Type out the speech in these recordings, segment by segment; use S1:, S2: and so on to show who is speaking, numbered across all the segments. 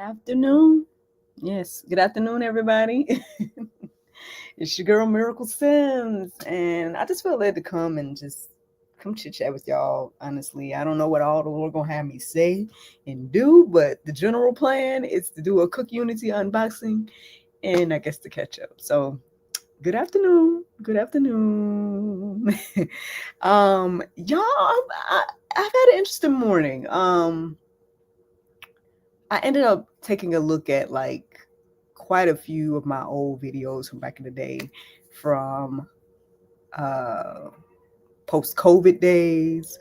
S1: afternoon. Yes, good afternoon, everybody. It's your girl Miracle Sims, and I just feel led to come and just come chit chat with y'all. Honestly, I don't know what all the Lord gonna have me say and do, but the general plan is to do a CookUnity unboxing and I guess to catch up. So, good afternoon. Good afternoon. Y'all, I've had an interesting morning. I ended up taking a look at like quite a few of my old videos from back in the day, from uh, post COVID days,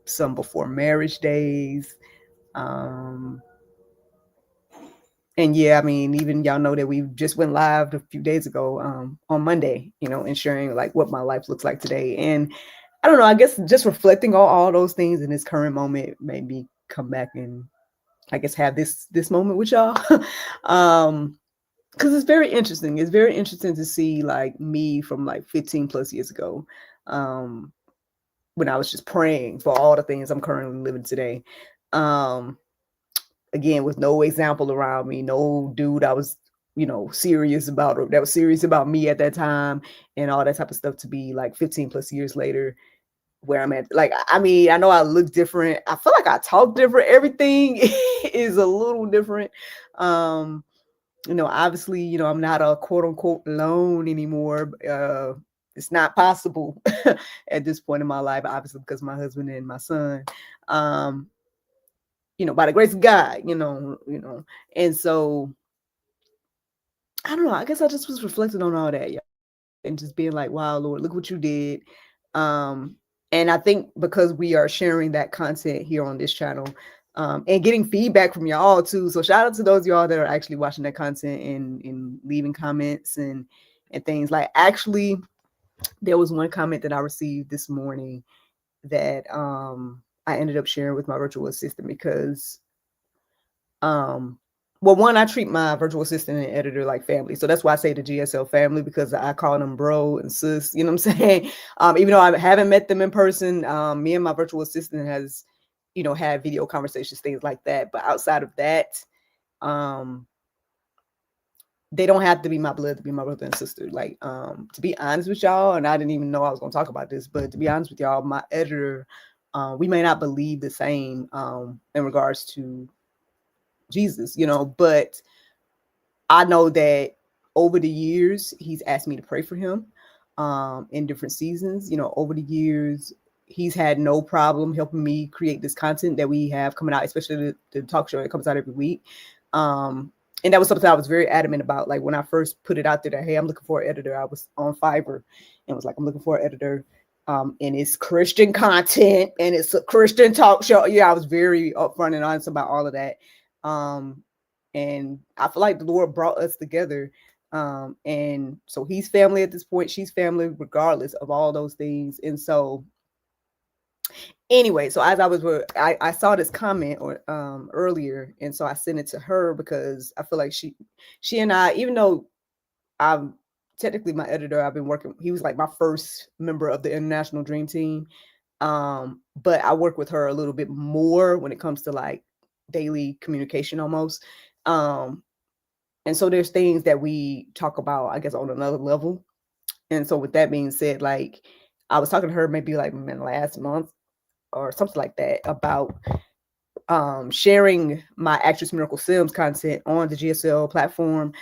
S1: some before marriage days. Um, and yeah, I mean, even y'all know that we just went live a few days ago on Monday, and sharing like what my life looks like today. And I don't know, I guess just reflecting on all those things in this current moment made me come back and I guess have this moment with y'all. Because it's very interesting. It's very interesting to see like me from like 15 plus years ago, um, when I was just praying for all the things I'm currently living today. Um, Again, with no example around me, no dude I was, serious about, or that was serious about me at that time, and all that type of stuff, to be like 15 plus years later where I'm at. Like, I mean, I know I look different. I feel like I talk different. Everything is a little different. Um, Obviously, I'm not a quote unquote alone anymore. It's not possible at this point in my life, obviously, because my husband and my son, um, by the grace of God, and so I don't know. I guess I just was reflecting on all that, yeah, and just being like, wow, Lord, look what you did. Um, and I think because we are sharing that content here on this channel, and getting feedback from y'all too. So shout out to those of y'all that are actually watching that content and leaving comments and things. Like, actually, there was one comment that I received this morning that I ended up sharing with my virtual assistant because well, one, I treat my virtual assistant and editor like family. So that's why I say the GSL family, because I call them bro and sis, you know what I'm saying? Even though I haven't met them in person, me and my virtual assistant has, had video conversations, things like that. But outside of that, um, they don't have to be my blood to be my brother and sister. Like, to be honest with y'all, and I didn't even know I was going to talk about this, but to be honest with y'all, my editor, we may not believe the same in regards to Jesus, but I know that over the years, he's asked me to pray for him in different seasons. Over the years, he's had no problem helping me create this content that we have coming out, especially the talk show that comes out every week. And that was something I was very adamant about. Like, when I first put it out there that, hey, I'm looking for an editor, I was on Fiverr and was like, I'm looking for an editor. And it's Christian content and it's a Christian talk show. Yeah, I was very upfront and honest about all of that. And I feel like the Lord brought us together. And so he's family at this point. She's family regardless of all those things. And so anyway, so as I saw this comment or earlier, and so I sent it to her because I feel like she and I, even though I'm technically my editor, I've been working, he was like my first member of the International Dream Team. But I work with her a little bit more when it comes to like daily communication almost. And so there's things that we talk about, I guess, on another level. And so with that being said, like, I was talking to her maybe like last month or something like that about sharing my Actress Miracle Sims content on the GSL platform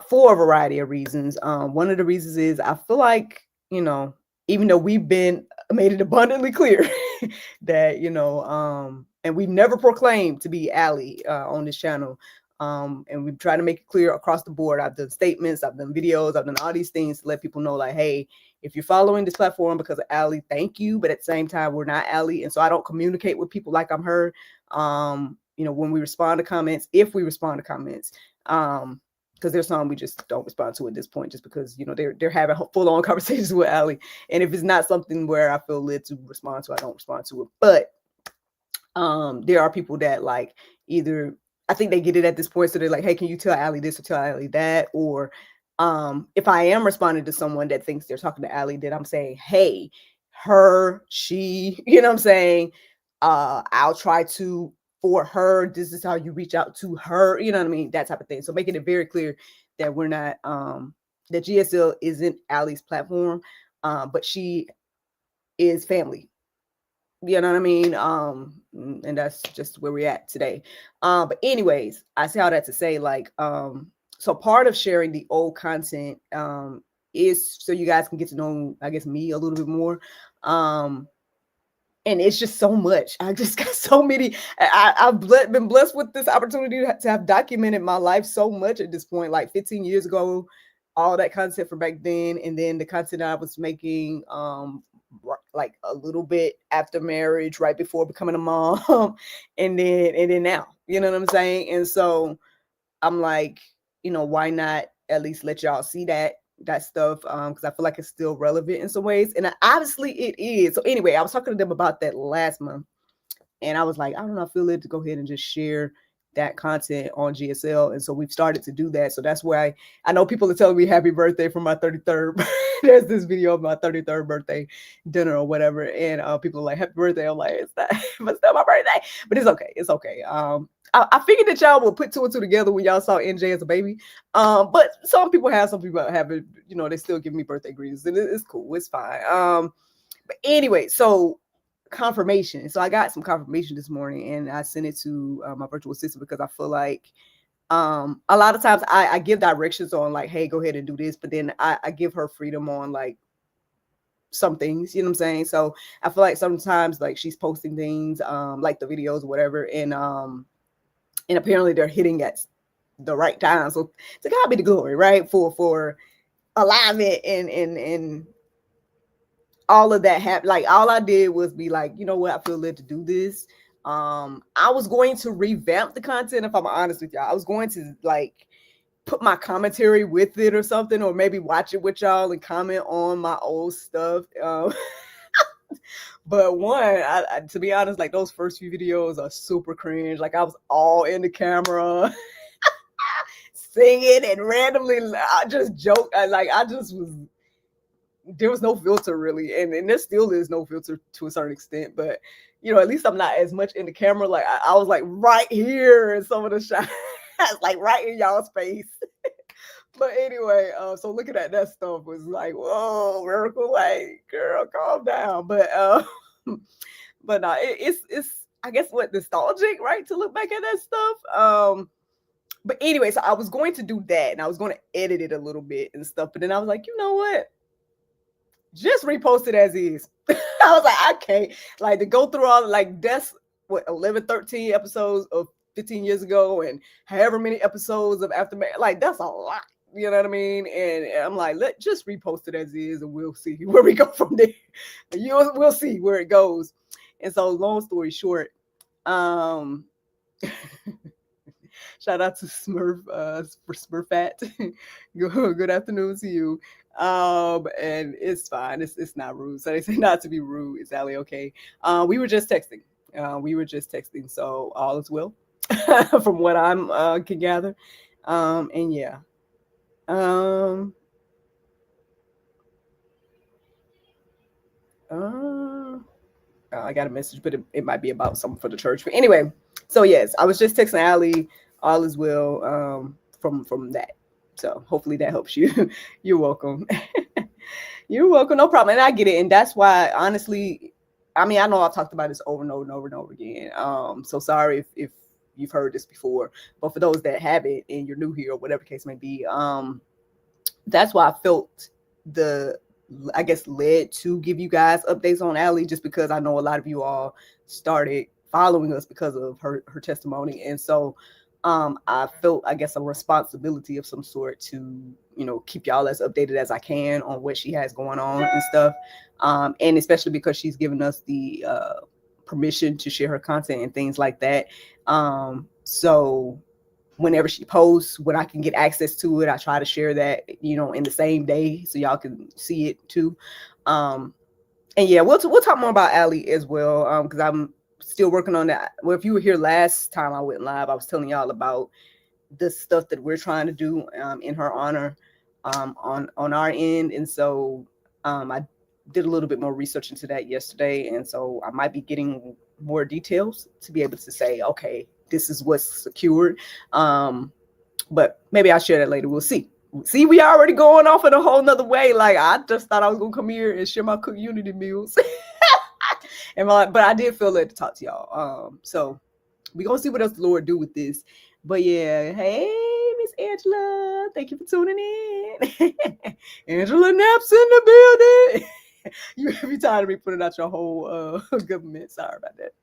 S1: for a variety of reasons. One of the reasons is I feel like, even though we've been made it abundantly clear that, and we've never proclaimed to be Allie on this channel. And we've tried to make it clear across the board. I've done statements, I've done videos, I've done all these things to let people know, like, hey, if you're following this platform because of Allie, thank you. But at the same time, we're not Allie. And so I don't communicate with people like I'm her. When we respond to comments, if we respond to comments, because there's some we just don't respond to at this point, just because they're having full-on conversations with Allie, and if it's not something where I feel led to respond to, I don't respond to it. But there are people that, like, either I think they get it at this point, so they're like, hey, can you tell Allie this or tell Allie that? Or if I am responding to someone that thinks they're talking to Allie, then I'm saying, hey, her, she, you know what I'm saying? I'll try to for her. This is how you reach out to her. You know what I mean? That type of thing. So making it very clear that we're not, that GSL isn't Allie's platform, but she is family. You know what I mean? And that's just where we're at today. But anyways, I say all that to say, like, so part of sharing the old content is so you guys can get to know, I guess, me a little bit more. And it's just so much. I just got so many. I've been blessed with this opportunity to have documented my life so much at this point. Like 15 years ago, all that content from back then, and then the content I was making, like a little bit after marriage, right before becoming a mom, and then now. You know what I'm saying? And so I'm like, why not at least let y'all see that stuff, because I feel like it's still relevant in some ways, and obviously it is. So anyway, I was talking to them about that last month, and I was like, I don't know, I feel it to go ahead and just share that content on GSL. And so we've started to do that. So that's why I know people are telling me happy birthday for my 33rd. There's this video of my 33rd birthday dinner or whatever. And people are like, happy birthday. I'm like, it's not, but still my birthday. But it's okay. It's okay. I figured that y'all will put two and two together when y'all saw NJ as a baby. But some people haven't, they still give me birthday greetings, and it's cool. It's fine. But anyway, so confirmation. So I got some confirmation this morning, and I sent it to my virtual assistant, because I feel like a lot of times I give directions on like, hey, go ahead and do this, but then I give her freedom on like some things, you know what I'm saying? So I feel like sometimes like she's posting things, like the videos or whatever, and apparently they're hitting at the right time. So to God be the glory, right? For alignment and all of that happened. Like all I did was be like, you know what, I feel led to do this. I was going to revamp the content, if I'm honest with y'all. I was going to like put my commentary with it or something, or maybe watch it with y'all and comment on my old stuff. But to be honest, like those first few videos are super cringe. Like I was all in the camera singing and randomly I just joke. I just was, there was no filter really, and there still is no filter to a certain extent, but at least I'm not as much in the camera. Like I was like right here in some of the shots, like right in y'all's face. But anyway, so looking at that stuff was like, whoa, Miracle, like, girl, calm down. But but no, it's I guess what, nostalgic, right, to look back at that stuff. But anyway, so I was going to do that, and I was going to edit it a little bit and stuff, but then I was like, you know what? Just repost it as is. I was like, I can't like to go through all like that's what 11, 13 episodes of 15 years ago, and however many episodes of Aftermath. Like that's a lot. You know what I mean? And I'm like, let's just repost it as is, and we'll see where we go from there. We'll see where it goes. And so, long story short, shout out to Smurf for Smurfat. Good afternoon to you. And it's fine. It's not rude. So they say not to be rude. Is Allie okay? We were just texting. So all is well, from what I'm can gather. And yeah. I got a message, but it might be about something for the church. But anyway, so yes, I was just texting Allie. All is well, from that. So hopefully that helps you. You're welcome. You're welcome. No problem. And I get it. And that's why, honestly, I mean, I know I've talked about this over and over and over and over again. So sorry if you've heard this before, but for those that haven't and you're new here or whatever case may be, that's why I felt I guess led to give you guys updates on Allie, just because I know a lot of you all started following us because of her testimony. And so I felt, I guess, a responsibility of some sort to, keep y'all as updated as I can on what she has going on and stuff. And especially because she's given us the permission to share her content and things like that. So whenever she posts, when I can get access to it, I try to share that, in the same day so y'all can see it too. And yeah, we'll talk more about Allie as well, because I'm still working on that. Well, if you were here last time I went live, I was telling y'all about the stuff that we're trying to do in her honor on our end. And so I did a little bit more research into that yesterday, and so I might be getting more details to be able to say, okay, this is what's secured. But maybe I'll share that later. We'll see. See, we already going off in a whole nother way. Like, I just thought I was gonna come here and share my CookUnity meals. But I did feel led to talk to y'all. So we gonna see what else the Lord do with this. But yeah, hey, Miss Angela, thank you for tuning in. Angela Knapp's in the building. You be tired of me putting out your whole government. Sorry about that.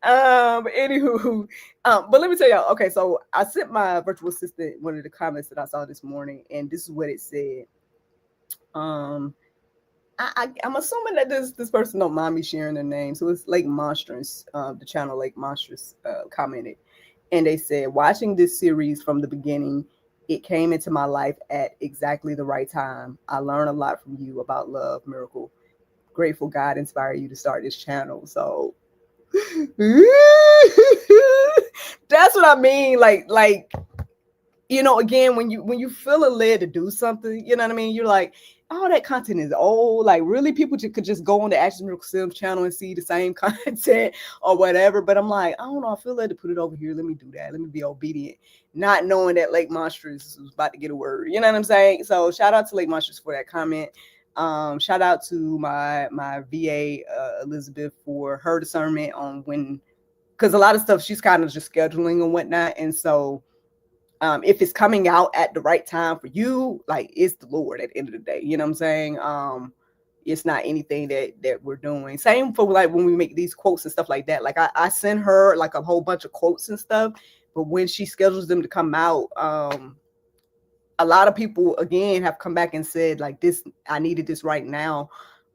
S1: Anywho, but let me tell y'all. Okay, so I sent my virtual assistant one of the comments that I saw this morning, and this is what it said. I'm assuming that this person don't mind me sharing their name. So it's Lake Monstrous, the channel Lake Monstrous commented, and they said, watching this series from the beginning, it came into my life at exactly the right time. I learned a lot from you about love, miracle. Grateful God inspired you to start this channel. So that's what I mean. Like, you know, again, when you feel a led to do something, you know what I mean? You're like, oh, that content is old. Like, really, people could just go on the Action Miracle Sims channel and see the same content or whatever. But I'm like, I don't know. I feel led to put it over here. Let me do that. Let me be obedient. Not knowing that Lake Monstrous was about to get a word. You know what I'm saying? So shout out to Lake Monstrous for that comment. Shout out to my VA, Elizabeth, for her discernment on when, because a lot of stuff she's kind of just scheduling and whatnot. And so if it's coming out at the right time for you, like, it's the Lord at the end of the day. You know what I'm saying? It's not anything that we're doing. Same for like when we make these quotes and stuff like that. Like I send her like a whole bunch of quotes and stuff, but when she schedules them to come out, a lot of people again have come back and said like, this, I needed this right now,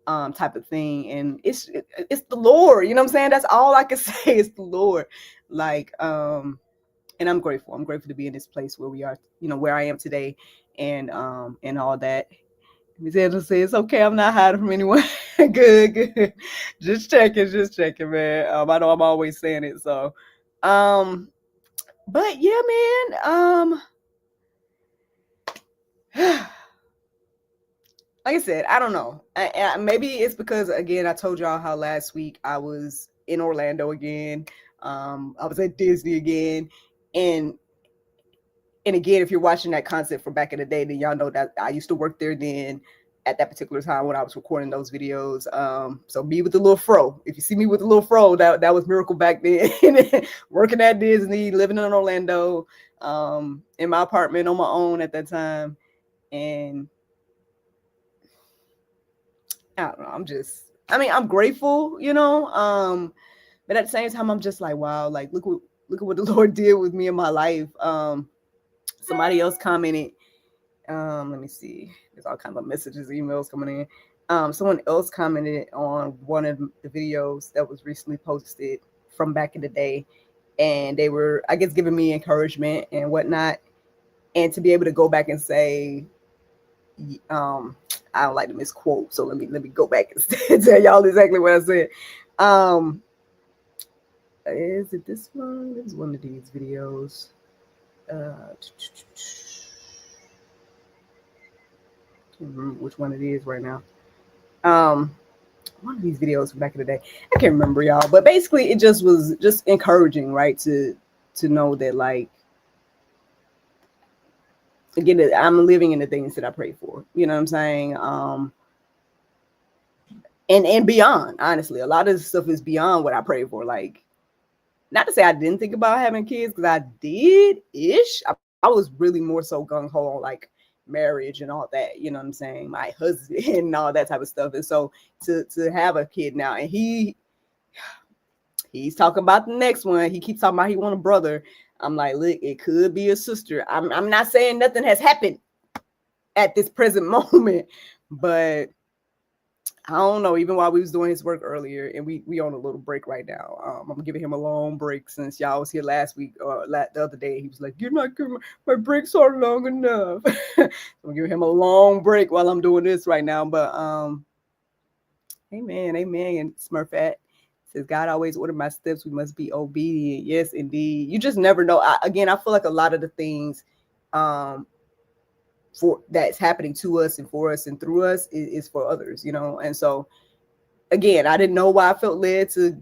S1: type of thing. And it's the Lord, you know what I'm saying? That's all I can say. It's the Lord. Like, and I'm grateful. I'm grateful to be in this place where we are, you know, where I am today, and all that. Ms. Angela says, it's okay, I'm not hiding from anyone. Good. Just checking, man. I know I'm always saying it. So but yeah, man. Like I said, I don't know. Maybe it's because, again, I told y'all how last week I was in Orlando again. I was at Disney again. And again, if you're watching that content from back in the day, then y'all know that I used to work there then at that particular time when I was recording those videos. So me with the little fro. If you see me with the little fro, that was Miracle back then. Working at Disney, living in Orlando, in my apartment on my own at that time. And I don't know, I'm grateful, you know. But at the same time, I'm just like, wow, like look at what the Lord did with me in my life. Somebody else commented, let me see, there's all kinds of messages, emails coming in. Someone else commented on one of the videos that was recently posted from back in the day, and they were, I guess, giving me encouragement and whatnot. And to be able to go back and say, I don't like to misquote, so let me go back and tell y'all exactly what I said. Is it this one? This is one of these videos. Can't remember which one it is right now. One of these videos from back in the day. I can't remember, y'all. But basically, it just was just encouraging, right? To know that, like, again, I'm living in the things that I pray for. You know what I'm saying? And beyond. Honestly, a lot of this stuff is beyond what I pray for. Like, not to say I didn't think about having kids, because I did ish. I was really more so gung ho on like marriage and all that, you know what I'm saying, my husband and all that type of stuff. And so to have a kid now, and he's talking about the next one. He keeps talking about he want a brother. I'm like, look, it could be a sister. I'm not saying nothing has happened at this present moment, but I don't know. Even while we was doing his work earlier, and we on a little break right now. I'm giving him a long break since y'all was here last week or the other day. He was like, "You're not giving my breaks are long enough." So I'm giving him a long break while I'm doing this right now. But amen. And Smurfette says, God always ordered my steps. We must be obedient. Yes, indeed. You just never know. I feel like a lot of the things for that's happening to us and for us and through us is for others, you know. And so again, I didn't know why I felt led to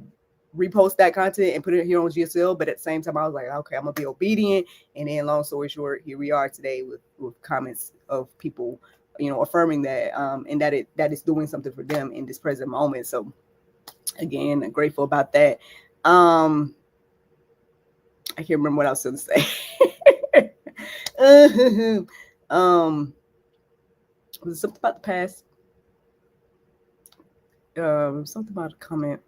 S1: repost that content and put it here on GSL. But at the same time, I was like, okay, I'm gonna be obedient. And then, long story short, here we are today with comments of people, affirming that, and that is doing something for them in this present moment. So again, I'm grateful about that. I can't remember what I was going to say. Was it something about the past? Something about a comment.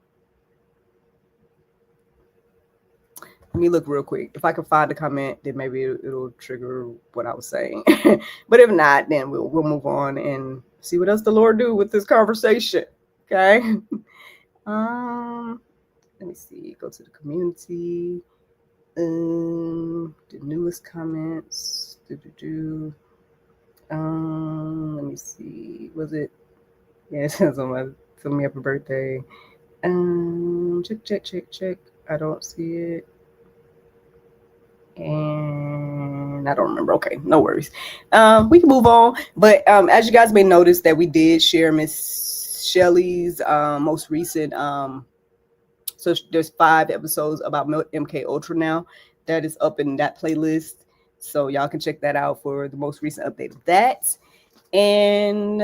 S1: Let me look real quick. If I can find the comment, then maybe it'll trigger what I was saying. But if not, then we'll move on and see what else the Lord do with this conversation. Okay. Let me see. Go to the community. The newest comments. Let me see. Was it? Yeah, it says on me happy birthday. Check. I don't see it. And I don't remember. Okay, no worries. We can move on. But as you guys may notice, that we did share Miss Shelley's most recent. So there's 5 episodes about MK Ultra now that is up in that playlist. So y'all can check that out for the most recent update of that. And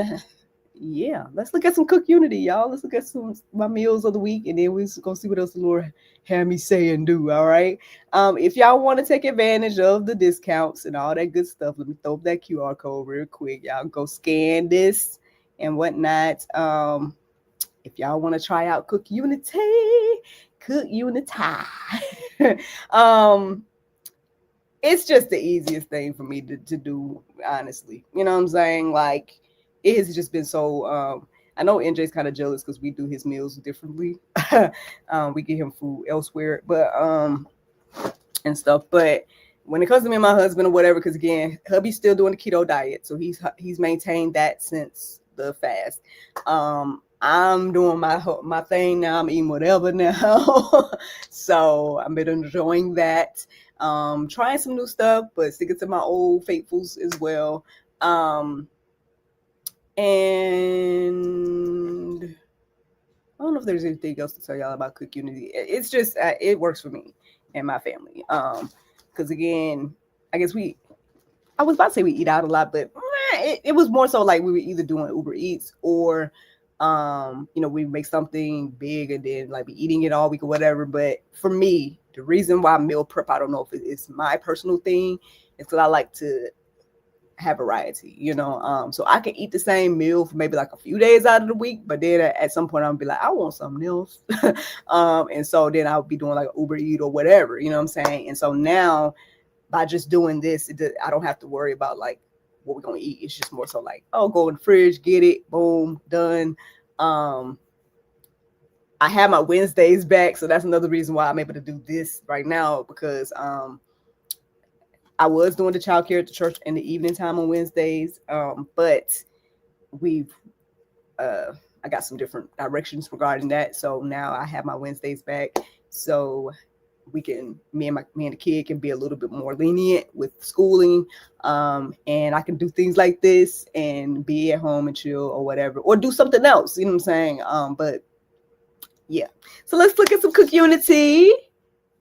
S1: yeah, let's look at some CookUnity, y'all. Let's look at some my meals of the week, and then we're gonna see what else the Lord had me say and do. All right. If y'all want to take advantage of the discounts and all that good stuff, let me throw up that QR code real quick. Y'all go scan this and whatnot. If y'all want to try out CookUnity, it's just the easiest thing for me to do, honestly. You know what I'm saying? Like, it has just been so. I know NJ's kind of jealous because we do his meals differently. We get him food elsewhere, but and stuff. But when it comes to me and my husband or whatever, because again, hubby's still doing the keto diet, so he's maintained that since the fast. I'm doing my thing now. I'm eating whatever now. So I've been enjoying that. Trying some new stuff, but sticking to my old faithfuls as well. And I don't know if there's anything else to tell y'all about CookUnity. It's just, it works for me and my family. Because again, I guess I was about to say we eat out a lot, but it was more so like we were either doing Uber Eats or, we make something big and then like be eating it all week or whatever. But for me, the reason why I meal prep, I don't know if it's my personal thing, is because I like to have variety, so I can eat the same meal for maybe like a few days out of the week, but then at some point I'll be like, I want something else. And so then I'll be doing like Uber Eat or whatever, you know what I'm saying? And so now by just doing this, I don't have to worry about like what we're going to eat. It's just more so like, oh, go in the fridge, get it, boom, done. I have my Wednesdays back, so that's another reason why I'm able to do this right now, because I was doing the childcare at the church in the evening time on Wednesdays, but I got some different directions regarding that. So now I have my Wednesdays back, so me and the kid can be a little bit more lenient with schooling, and I can do things like this and be at home and chill or whatever, or do something else. You know what I'm saying? But yeah. So let's look at some CookUnity.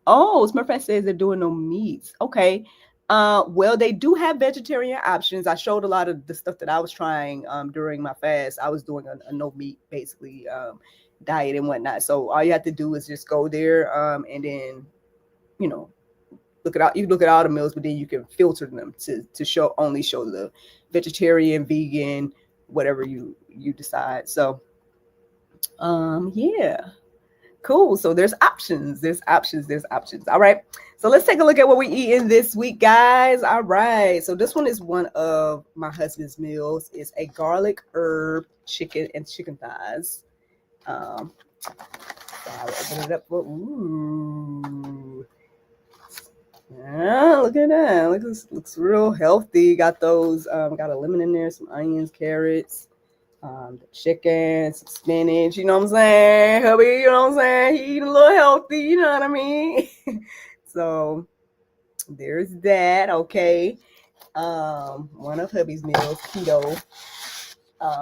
S1: Oh, Smurfette says they're doing no meats. Okay. Well, they do have vegetarian options. I showed a lot of the stuff that I was trying during my fast. I was doing a no meat, basically, diet and whatnot. So all you have to do is just go there, and then, look at all the meals, but then you can filter them to only show the vegetarian, vegan, whatever you decide. So, yeah. Cool. So there's options. All right. So let's take a look at what we eating this week, guys. All right. So this one is one of my husband's meals. It's a garlic herb chicken and chicken thighs. So I'll open it up. Ooh. Yeah, look at that. Look, this looks real healthy. Got those. Got a lemon in there, some onions, carrots. The chicken, some spinach, you know what I'm saying? Hubby, you know what I'm saying? He eat a little healthy, you know what I mean? So there's that. Okay. One of hubby's meals, keto.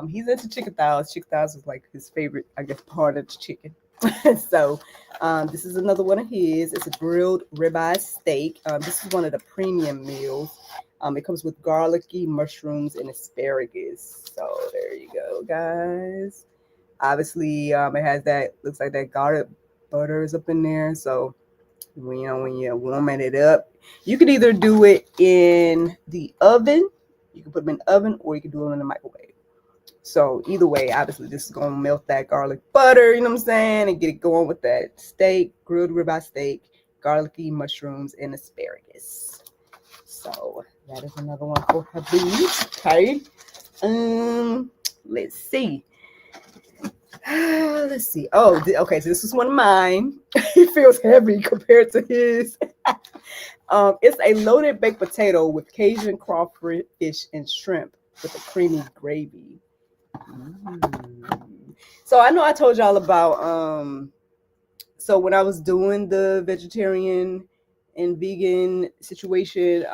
S1: He's into chicken thighs. Chicken thighs is like his favorite, I guess, part of the chicken. So this is another one of his. It's a grilled ribeye steak. This is one of the premium meals. It comes with garlicky mushrooms and asparagus. So there you go, guys. Obviously, it has that, looks like that garlic butter is up in there. So when you're warming it up, you could either do it in the oven, you can put them in the oven, or you can do them in the microwave. So either way, obviously this is gonna melt that garlic butter, you know what I'm saying, and get it going with that steak, grilled ribeye steak, garlicky mushrooms, and asparagus. So that is another one for Habib. Okay. Let's see. Let's see. Oh, okay. So this is one of mine. It feels heavy compared to his. It's a loaded baked potato with Cajun crawfish and shrimp with a creamy gravy. So I know I told y'all about so when I was doing the vegetarian and vegan situation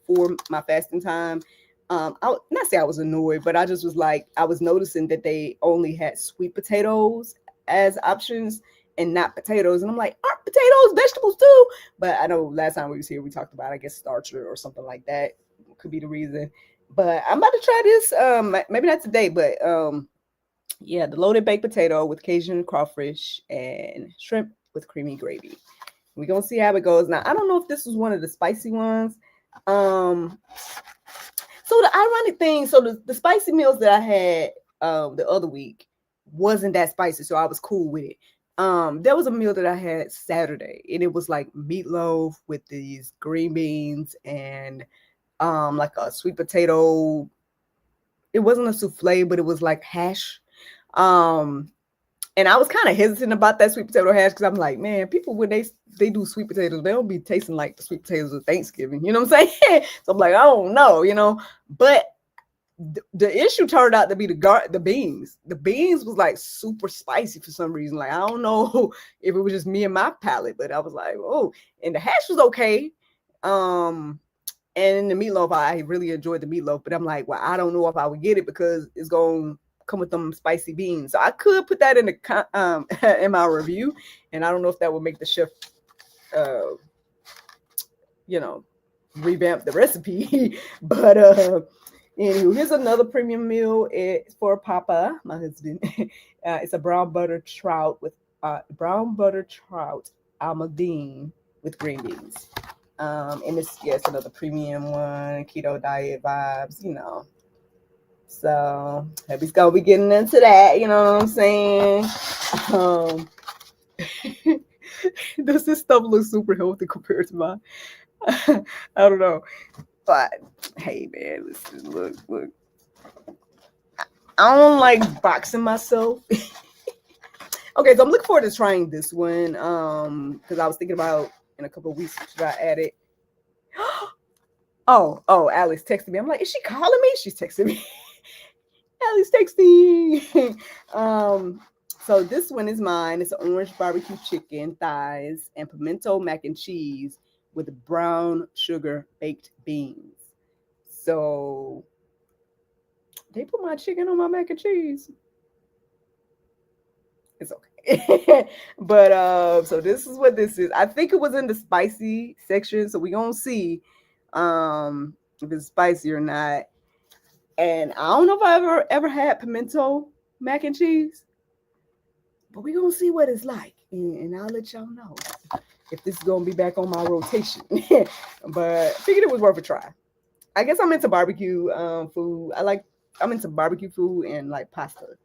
S1: for my fasting time, I not say I was annoyed, but I just was like, I was noticing that they only had sweet potatoes as options and not potatoes. And I'm like, aren't potatoes vegetables too? But I know last time we was here, we talked about, I guess, starch or something like that could be the reason. But I'm about to try this. Maybe not today, but yeah, the loaded baked potato with Cajun crawfish and shrimp with creamy gravy. We're gonna see how it goes. Now, I don't know if this was one of the spicy ones. So the ironic thing, so the spicy meals that I had the other week wasn't that spicy, so I was cool with it. There was a meal that I had Saturday, and it was like meatloaf with these green beans and like a sweet potato. It wasn't a souffle, but it was like hash. Um, and I was kind of hesitant about that sweet potato hash because I'm like, man, people when they do sweet potatoes, they don't be tasting like the sweet potatoes of Thanksgiving. You know what I'm saying? So I'm like, I don't know, you know. But the issue turned out to be the beans. The beans was like super spicy for some reason. Like I don't know if it was just me and my palate, but I was like, oh. And the hash was okay. And the meatloaf, I really enjoyed the meatloaf, but I'm like, well, I don't know if I would get it because it's going to come with them spicy beans. So I could put that in the in my review, and I don't know if that would make the chef, you know, revamp the recipe. But anywho, here's another premium meal. It's for Papa, my husband. It's a brown butter trout almondine with green beans. And it's another premium one, keto diet vibes, you know. So Heavy's gonna be getting into that, you know what I'm saying? Does this stuff look super healthy compared to mine? I don't know. But hey man, listen, look. I don't like boxing myself. Okay, so I'm looking forward to trying this one. Because I was thinking about in a couple of weeks should I add it. Oh, Alex texted me. I'm like, is she calling me? She's texting me. Alex texting. So this one is mine. It's an orange barbecue chicken, thighs, and pimento mac and cheese with brown sugar baked beans. So they put my chicken on my mac and cheese. It's okay. But so this is what this is. I think it was in the spicy section, so we gonna see if it's spicy or not. And I don't know if I ever had pimento mac and cheese, but we gonna see what it's like, and I'll let y'all know if this is gonna be back on my rotation. But I figured it was worth a try. I guess I'm into barbecue food. I'm into barbecue food and like pasta.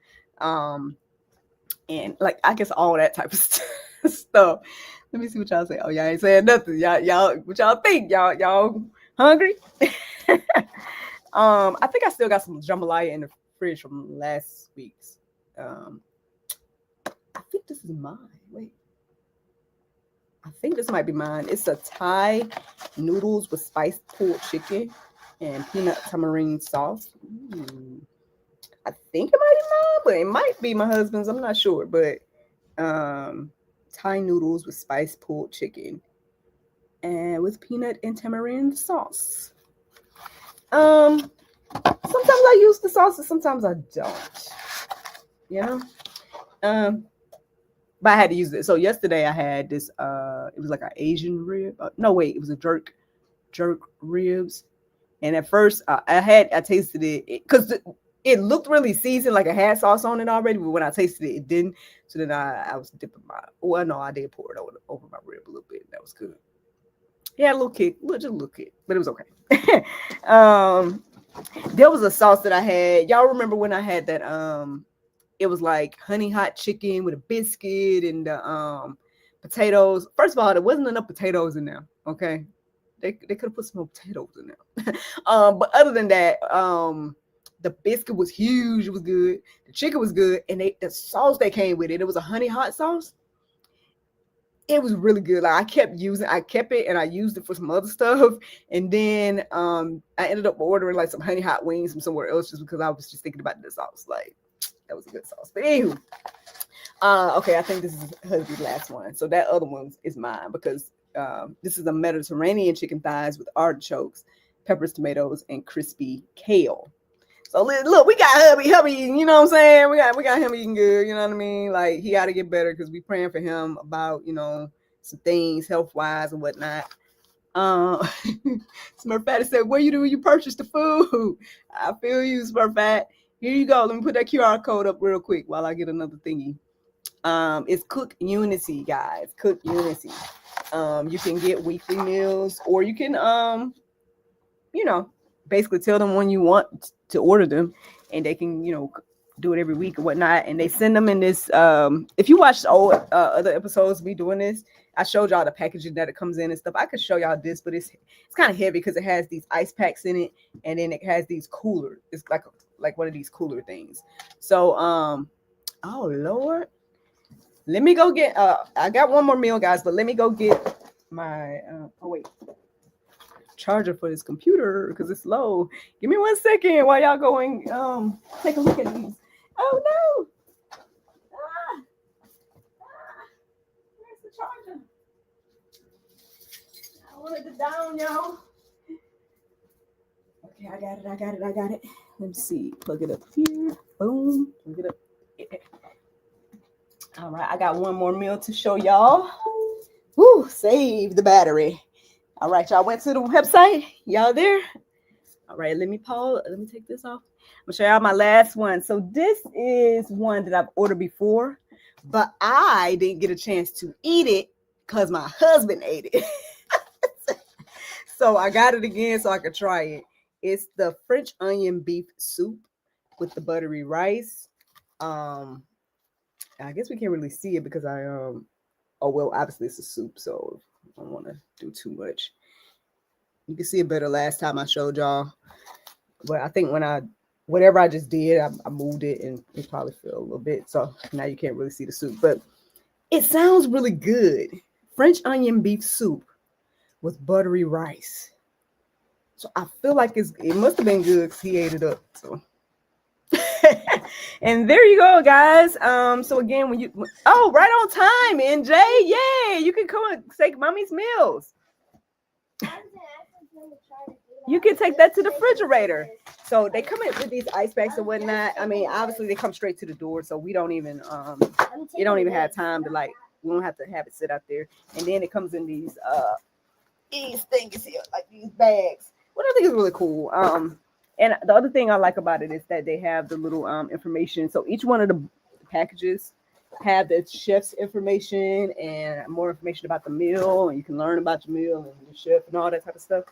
S1: And like I guess all that type of stuff. Let me see what y'all say. Oh, y'all ain't saying nothing. Y'all, what y'all think? Y'all hungry? I think I still got some jambalaya in the fridge from last week's. I think this is mine. Wait. I think this might be mine. It's a Thai noodles with spiced pulled chicken and peanut tamarind sauce. I think it might be mine, but it might be my husband's. I'm not sure. But Thai noodles with spiced pulled chicken and with peanut and tamarind sauce. Sometimes I use the sauce and sometimes I don't. You know? but I had to use it. So yesterday I had this. It was like an Asian rib. No, wait, it was a jerk ribs. And at first, I tasted it because it looked really seasoned, like it had sauce on it already. But when I tasted it, it didn't. So then I was dipping my. Well, no, I did pour it over my rib a little bit. That was good. Yeah, a little kick, just a little kick, but it was okay. There was a sauce that I had. Y'all remember when I had that? It was like honey hot chicken with a biscuit and the potatoes. First of all, there wasn't enough potatoes in there. Okay, they could have put some more potatoes in there. But other than that, the biscuit was huge. It was good. The chicken was good, and the sauce that came with it. It was a honey hot sauce. It was really good. Like I kept it and I used it for some other stuff. And then I ended up ordering like some honey hot wings from somewhere else just because I was just thinking about the sauce. Like that was a good sauce. But anywho, okay, I think this is husband's last one. So that other one is mine because this is a Mediterranean chicken thighs with artichokes, peppers, tomatoes, and crispy kale. So look, we got hubby, you know what I'm saying? We got him eating good, you know what I mean? Like he got to get better because we praying for him about, some things health-wise and whatnot. Smurfat said, "What you do when you purchase the food?" I feel you, Smurfat. Here you go. Let me put that QR code up real quick while I get another thingy. It's CookUnity, guys. CookUnity. You can get weekly meals, or you can basically tell them when you want to order them, and they can, do it every week or whatnot. And they send them in this. If you watch other episodes of me doing this, I showed y'all the packaging that it comes in and stuff. I could show y'all this, but it's kind of heavy because it has these ice packs in it, and then it has these cooler. It's like one of these cooler things. So, oh Lord, let me go get. I got one more meal, guys, but let me go get my. Oh wait. Charger for this computer because it's low. Give me 1 second while y'all going take a look at these. Oh no! Where's the charger? I wanted it down, y'all. Okay, I got it. Let me see. Plug it up here. Boom. Plug it up. All right, I got one more meal to show y'all. Woo! Save the battery. All right, y'all went to the website. Y'all there? All right, let me pause. Let me take this off. I'm gonna show y'all my last one. So this is one that I've ordered before, but I didn't get a chance to eat it because my husband ate it. So I got it again so I could try it. It's the French onion beef soup with the buttery rice. I guess we can't really see it because oh well, obviously it's a soup, so I don't want to do too much. You can see it better last time I showed y'all. But I think whatever I just did, I moved it and it probably fell a little bit. So now you can't really see the soup. But it sounds really good. French onion beef soup with buttery rice. So I feel like it must have been good because he ate it up. So and there you go, guys. So again, right on time, NJ. Yay! You can come and take mommy's meals. You can take that to the refrigerator. So they come in with these ice packs and whatnot. I mean, obviously they come straight to the door, so we don't even you don't even have time to we don't have to have it sit out there. And then it comes in these things here, like these bags. What I think is really cool. And the other thing I like about it is that they have the little information. So each one of the packages have the chef's information and more information about the meal, and you can learn about your meal and your chef and all that type of stuff.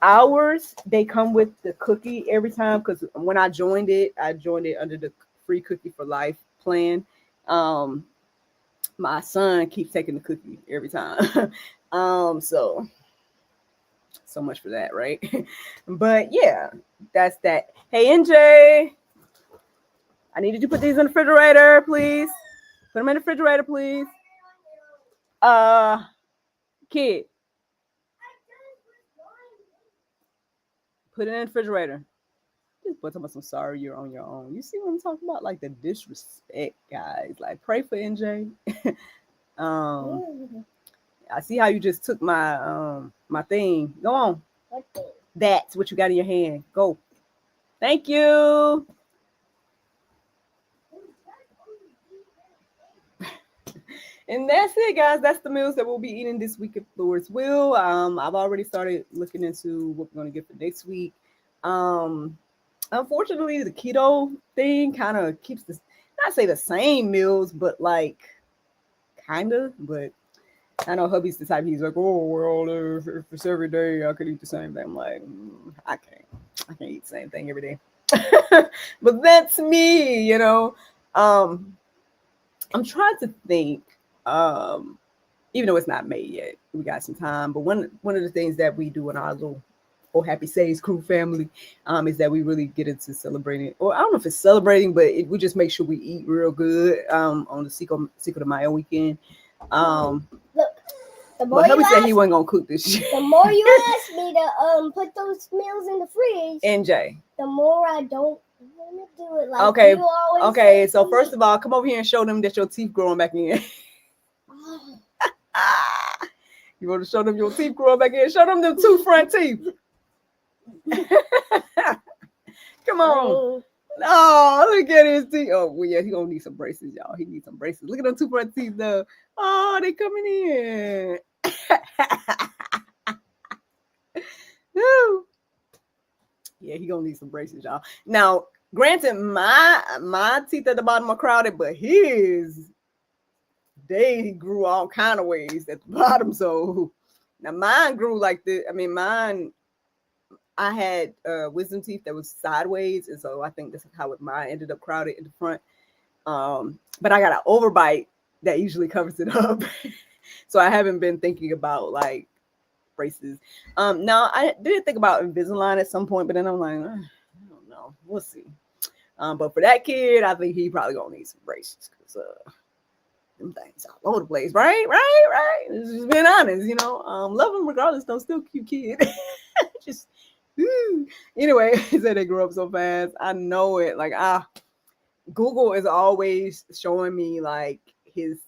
S1: Ours, they come with the cookie every time because when I joined it under the free cookie for life plan. My son keeps taking the cookie every time. So much for that, right? But yeah, that's that. Hey, NJ, I needed you to put these in the refrigerator, please. Put them in the refrigerator, please. Kid, put it in the refrigerator. Just put some sorry you're on your own. You see what I'm talking about? Like the disrespect, guys. Like pray for NJ. I see how you just took my my thing. Go on. What thing? That's what you got in your hand. Go. Thank you. And that's it, guys. That's the meals that we'll be eating this week at Lord's Will. I've already started looking into what we're going to get for next week. Um, Unfortunately, the keto thing kind of keeps the, not say the same meals, but like kind of. But I know hubby's the type, he's like, oh, well, if it's every day, I could eat the same thing. I'm like, I can't eat the same thing every day. But that's me, you know. Um, I'm trying to think. Even though it's not made yet, we got some time. But one of the things that we do in our little Oh Happy Saves crew family is that we really get into celebrating. Or I don't know if it's celebrating, but we just make sure we eat real good on the Cinco de Mayo weekend.
S2: Look, the more
S1: but hubby said he wasn't gonna cook this shit.
S2: The more you ask me to put those meals in the fridge,
S1: NJ,
S2: the more I don't want to do it. Like
S1: okay,
S2: you always
S1: okay. So first of all, come over here and show them that your teeth growing back in. You want to show them your teeth growing back in? Show them the two front teeth. Come on. Oh, look at his teeth. Oh, well, yeah, he gonna need some braces, y'all. He needs some braces. Look at them two front teeth, though. Oh, they coming in. Yeah, he gonna need some braces, y'all. Now, granted, my teeth at the bottom are crowded, but his, they grew all kind of ways at the bottom. So now mine grew like this. I mean, I had wisdom teeth that was sideways, and so I think that's how mine ended up crowded in the front. But I got an overbite that usually covers it up. So I haven't been thinking about like braces. Now I did think about Invisalign at some point, but then I'm like, I don't know, we'll see. But for that kid, I think he probably gonna need some braces because them things all over the place, right? Just being honest, you know. Love them regardless, though. Still cute kid. Just anyway, he said they grew up so fast. I know it. Like Google is always showing me like his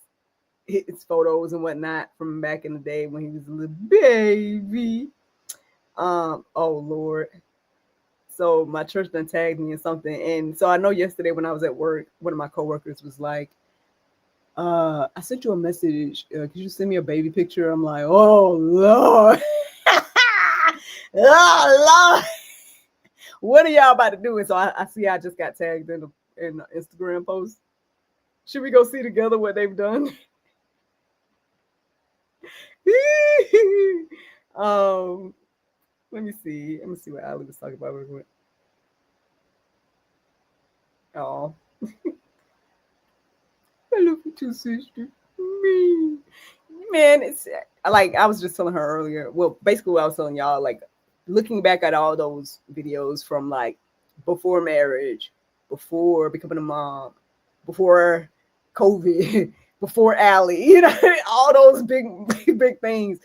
S1: photos and whatnot from back in the day when he was a little baby. Oh Lord. So my church done tagged me in something, and so I know yesterday when I was at work, one of my coworkers was like, I sent you a message. Could you send me a baby picture? I'm like, oh Lord. Oh Lord. What are y'all about to do? And so I see I just got tagged in the Instagram post. Should we go see together what they've done? Let me see. Let me see what Ali was talking about. Oh. I love you too, sister. Man, it's like I was just telling her earlier. Well, basically what I was telling y'all, like looking back at all those videos from like before marriage, before becoming a mom, before COVID, before Allie, you know, all those big things.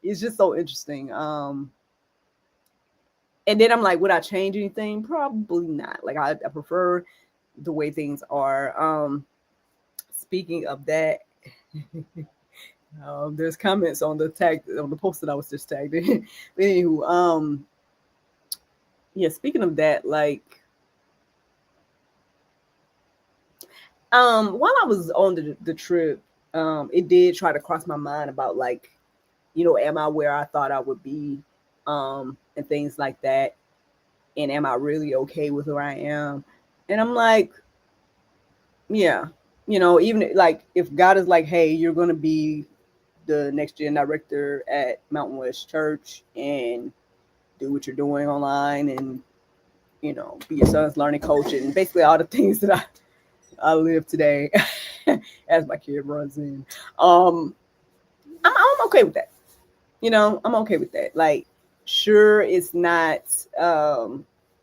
S1: It's just so interesting. And then I'm like, would I change anything? Probably not. Like I prefer the way things are. Speaking of that, there's comments on the post that I was just tagged in. But anywho, yeah, speaking of that, like while I was on the trip, it did try to cross my mind about like, you know, am I where I thought I would be, and things like that, and am I really okay with where I am? And I'm like, yeah, you know, even like if God is like, hey, you're gonna be the next gen director at Mountain West Church and do what you're doing online, and you know, be your son's learning coach, and basically all the things that I live today as my kid runs in. I'm okay with that. You know, I'm okay with that. Like, sure, it's not.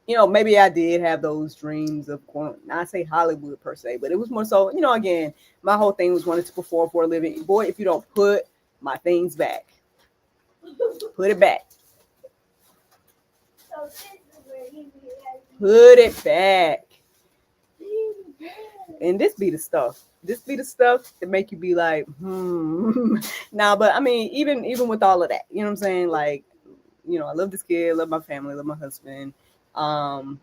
S1: You know, maybe I did have those dreams of, not say Hollywood per se, but it was more so, you know, again, my whole thing was wanting to perform for a living. Boy, if you don't put my things back, put it back. Put it back. And this be the stuff. This be the stuff that make you be like, Nah, but I mean, even with all of that, you know what I'm saying? Like, you know, I love this kid, love my family, love my husband. And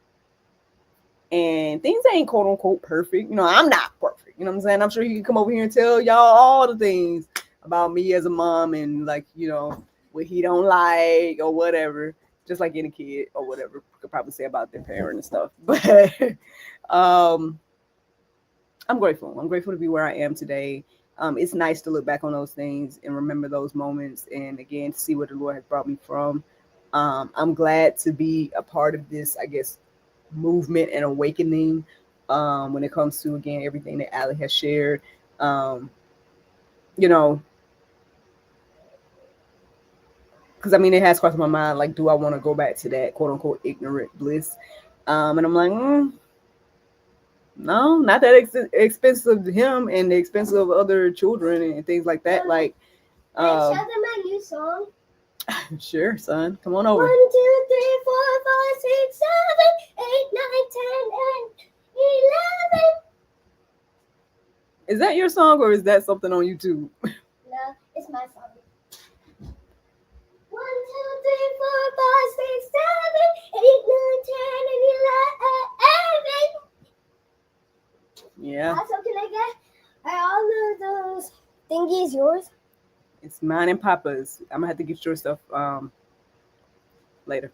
S1: things ain't quote unquote perfect. You know, I'm not perfect. You know what I'm saying? I'm sure he can come over here and tell y'all all the things about me as a mom and like, what he don't like or whatever. Just like any kid or whatever could probably say about their parent and stuff. But um I'm grateful. I'm grateful to be where I am today. It's nice to look back on those things and remember those moments and again to see where the Lord has brought me from. I'm glad to be a part of this, I guess, movement and awakening when it comes to again everything that Ali has shared. Um, you know, because I mean, it has crossed my mind like, do I want to go back to that quote unquote ignorant bliss? And I'm like, no, not that expensive to him and the expensive of other children and things like that. Like,
S2: show them my new song.
S1: Sure, son, come on over.
S2: 1, 2, 3, 4, 5, 6, 7, 8, 9, 10, and 11.
S1: Is that your song or is that something on YouTube?
S2: No, it's my song. 1, 2, 3, 4, 5, 6, 7, 8, 9, 10, and 11.
S1: Yeah.
S2: So can I get all of those thingies yours?
S1: It's mine and Papa's. I'm gonna have to get your stuff later.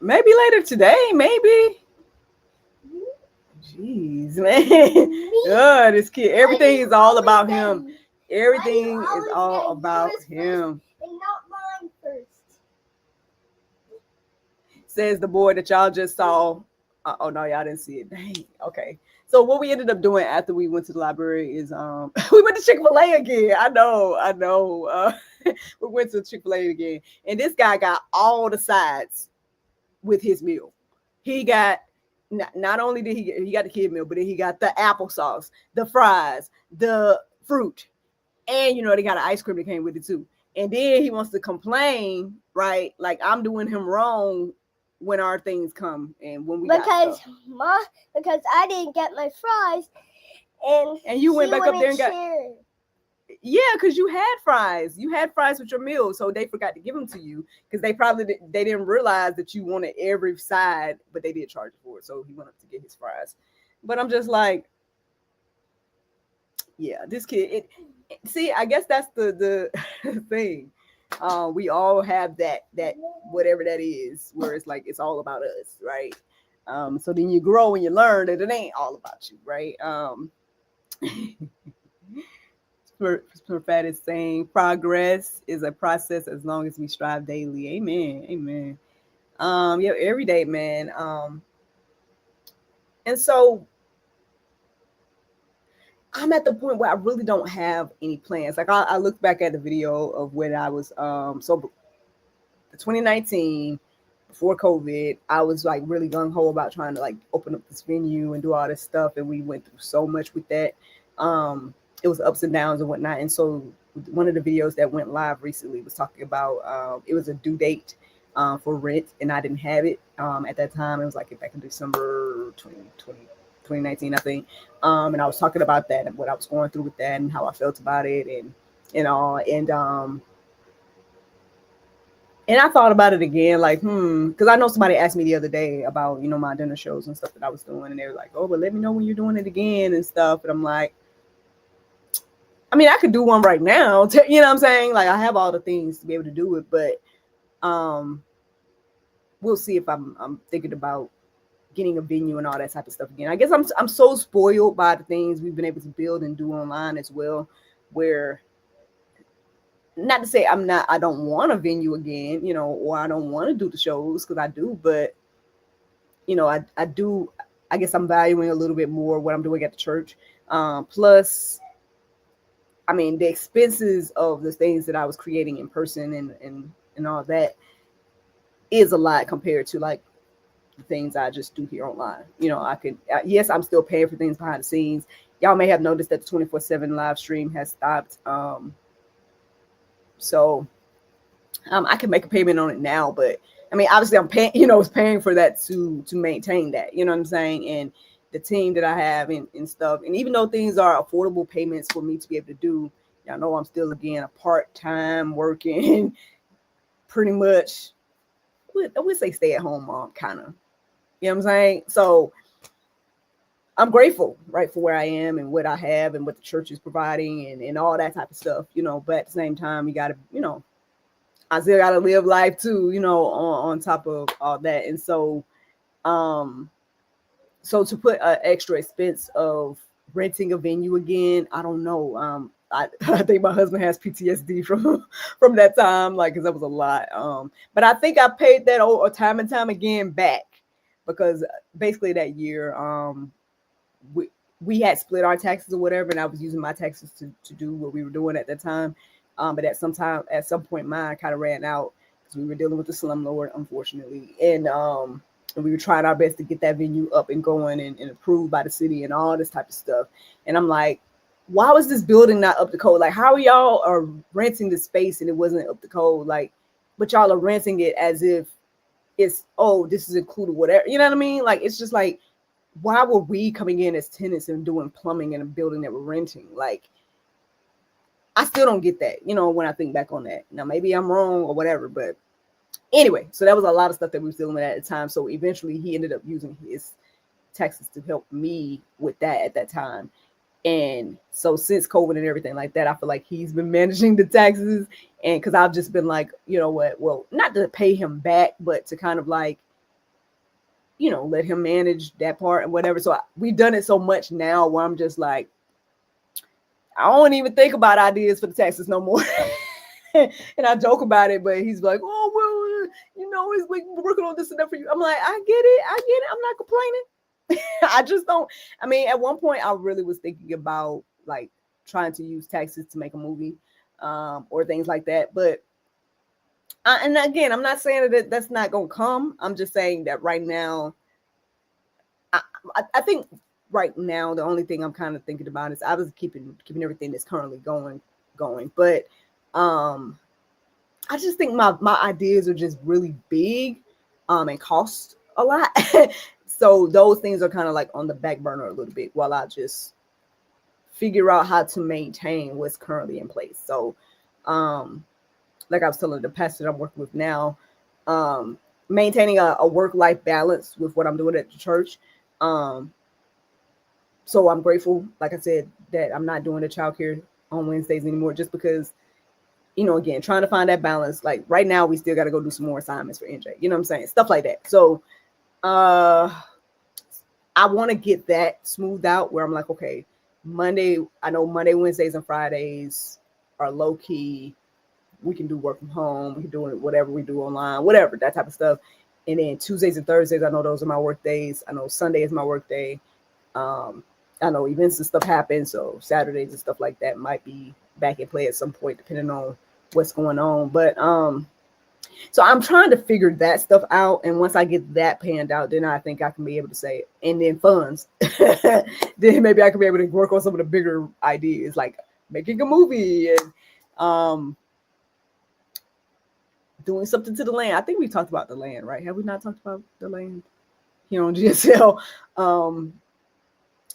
S1: Maybe later today, maybe. Jeez, man. Oh, this kid. Everything is all about him. Everything is all about him.
S2: And not mine first.
S1: Says the boy that y'all just saw. Oh no, y'all didn't see it. Dang. Okay. So what we ended up doing after we went to the library is we went to Chick-fil-A again. I know. We went to Chick-fil-A again. And this guy got all the sides with his meal. He got not only did he got the kid meal, but then he got the applesauce, the fries, the fruit, and they got an ice cream that came with it too. And then he wants to complain, right? Like I'm doing him wrong when our things come and when we
S2: because I didn't get my fries
S1: and you went back up there and got
S2: share.
S1: Yeah, because you had fries with your meal, so they forgot to give them to you because they didn't realize that you wanted every side, but they did charge for it, so he went up to get his fries. But I'm just like, yeah, this kid, see, I guess that's the thing. We all have that whatever that is, where it's like it's all about us, right? So then you grow and you learn that it ain't all about you, right? Fat is saying progress is a process as long as we strive daily. Amen. Yeah, every day, man. And so I'm at the point where I really don't have any plans. Like I look back at the video of when I was so 2019 before COVID, I was like really gung ho about trying to like open up this venue and do all this stuff, and we went through so much with that. It was ups and downs and whatnot. And so one of the videos that went live recently was talking about it was a due date for rent, and I didn't have it at that time. It was like back in December 2019, I think. And I was talking about that and what I was going through with that and how I felt about it and all. And I thought about it again, like, because I know somebody asked me the other day about, my dinner shows and stuff that I was doing. And they were like, oh, but let me know when you're doing it again and stuff. And I'm like, I mean, I could do one right now. You know what I'm saying? Like, I have all the things to be able to do it. But we'll see if I'm thinking about getting a venue and all that type of stuff again. I guess I'm so spoiled by the things we've been able to build and do online as well, where not to say I don't want a venue again, or I don't want to do the shows, because I do, but I do. I guess I'm valuing a little bit more what I'm doing at the church. Plus, I mean, the expenses of the things that I was creating in person and all that is a lot compared to like the things I just do here online. Yes, I'm still paying for things behind the scenes. Y'all may have noticed that the 24/7 live stream has stopped. So I can make a payment on it now, but I mean, obviously I'm paying, paying for that to maintain that, you know what I'm saying? And the team that I have and stuff. And even though things are affordable payments for me to be able to do, y'all know I'm still, again, a part-time working, pretty much, I would say stay-at-home mom, kind of. You know what I'm saying? So I'm grateful, right, for where I am and what I have and what the church is providing and all that type of stuff, but at the same time, you got to, I still got to live life too, on top of all that. And um, so to put an extra expense of renting a venue again, I don't know. I think my husband has PTSD from that time, like, because that was a lot. But I think I paid that time and time again back, because basically that year, we we had split our taxes or whatever, and I was using my taxes to do what we were doing at that time. But at some point, mine kind of ran out because we were dealing with the slumlord, unfortunately, and we were trying our best to get that venue up and going and approved by the city and all this type of stuff. And I'm like, why was this building not up to code? Like, how are y'all are renting the space and it wasn't up to code? Like, but y'all are renting it as if it's, oh, this is included, whatever. You know what I mean? Like, it's just like, why were we coming in as tenants and doing plumbing in a building that we're renting? Like, I still don't get that, when I think back on that. Now, maybe I'm wrong or whatever, but anyway, so that was a lot of stuff that we were dealing with at the time. So eventually he ended up using his taxes to help me with that at that time. And so since COVID and everything like that, I feel like he's been managing the taxes. And because I've just been like, you know what, well, not to pay him back, but to kind of like, let him manage that part and whatever. So we've done it so much now where I'm just like, I don't even think about ideas for the taxes no more. And I joke about it, but he's like, oh, well, it's like working on this and that for you. I'm like, I get it. I'm not complaining. I just don't. I mean, at one point, I really was thinking about like trying to use taxes to make a movie, or things like that. But and again, I'm not saying that that's not gonna come. I'm just saying that right now, I think right now the only thing I'm kind of thinking about is I was keeping everything that's currently going. But I just think my ideas are just really big, and cost a lot. So those things are kind of like on the back burner a little bit while I just figure out how to maintain what's currently in place. So, like I was telling the pastor that I'm working with now, maintaining a work-life balance with what I'm doing at the church. So I'm grateful, like I said, that I'm not doing the childcare on Wednesdays anymore, just because, again, trying to find that balance. Like right now, we still got to go do some more assignments for NJ. You know what I'm saying? Stuff like that. So, I want to get that smoothed out where I'm like, okay, I know Monday, Wednesdays, and Fridays are low key. We can do work from home. We can do whatever we do online, whatever, that type of stuff. And then Tuesdays and Thursdays, I know those are my work days. I know Sunday is my work day. I know events and stuff happen. So Saturdays and stuff like that might be back in play at some point, depending on what's going on. But, so I'm trying to figure that stuff out. And once I get that panned out, then I think I can be able to say, and then funds, then maybe I can be able to work on some of the bigger ideas, like making a movie and doing something to the land. I think we talked about the land, right? Have we not talked about the land here on GSL?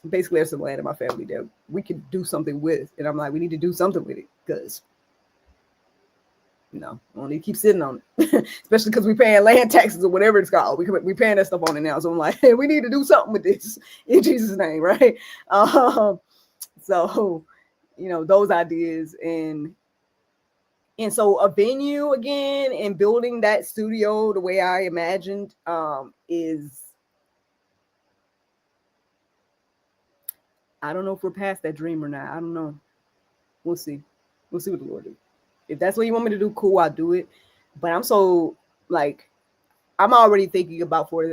S1: Basically, there's some land in my family that we could do something with. And I'm like, we need to do something with it because we don't need to keep sitting on it, especially because we're paying land taxes or whatever it's called. We're paying that stuff on it now. So I'm like, hey, we need to do something with this in Jesus' name, right? So, those ideas and so a venue again and building that studio the way I imagined is, I don't know if we're past that dream or not. I don't know. We'll see. We'll see what the Lord do. If that's what you want me to do, cool, I'll do it. But I'm so like, I'm already thinking about, for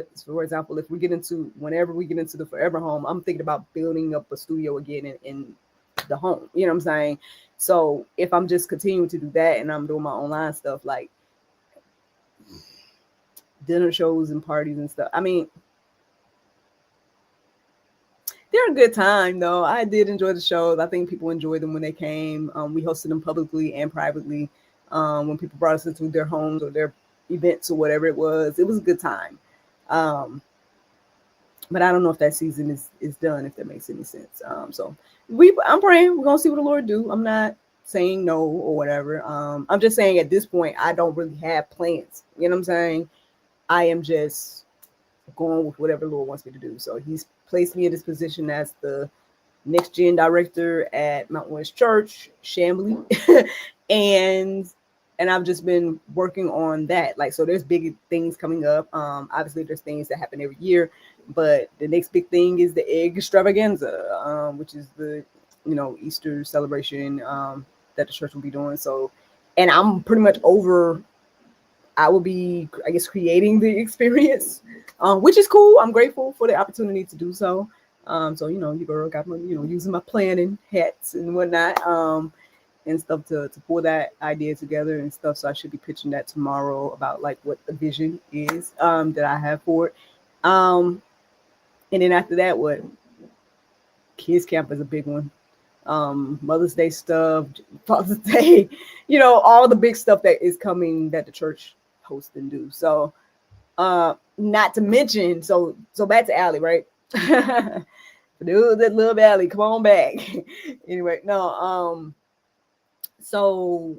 S1: example, whenever we get into the forever home, I'm thinking about building up a studio again in the home. You know what I'm saying? So if I'm just continuing to do that and I'm doing my online stuff, like dinner shows and parties and stuff, I mean, they're a good time though. I did enjoy the shows. I think people enjoyed them when they came. We hosted them publicly and privately. When people brought us into their homes or their events or whatever it was a good time. But I don't know if that season is done, if that makes any sense. So I'm praying. We're gonna see what the Lord do. I'm not saying no or whatever. I'm just saying at this point I don't really have plans. You know what I'm saying? I am just going with whatever the Lord wants me to do. So he's placed me in this position as the next gen director at Mountain West Church, Shambly. and I've just been working on that. Like, so there's big things coming up. Obviously there's things that happen every year, but the next big thing is the egg extravaganza, which is the, Easter celebration, that the church will be doing. So, and I'm pretty much over, I will be, I guess, creating the experience, which is cool. I'm grateful for the opportunity to do so. So, your girl got my, using my planning hats and whatnot, and stuff to pull that idea together and stuff. So I should be pitching that tomorrow about like what the vision is, that I have for it. And then after that, what kids camp is a big one. Mother's Day stuff, Father's Day, all the big stuff that is coming that the church hosts and do. So, not to mention, so back to Allie, right? Dude, that little Allie, come on back. Anyway, no, so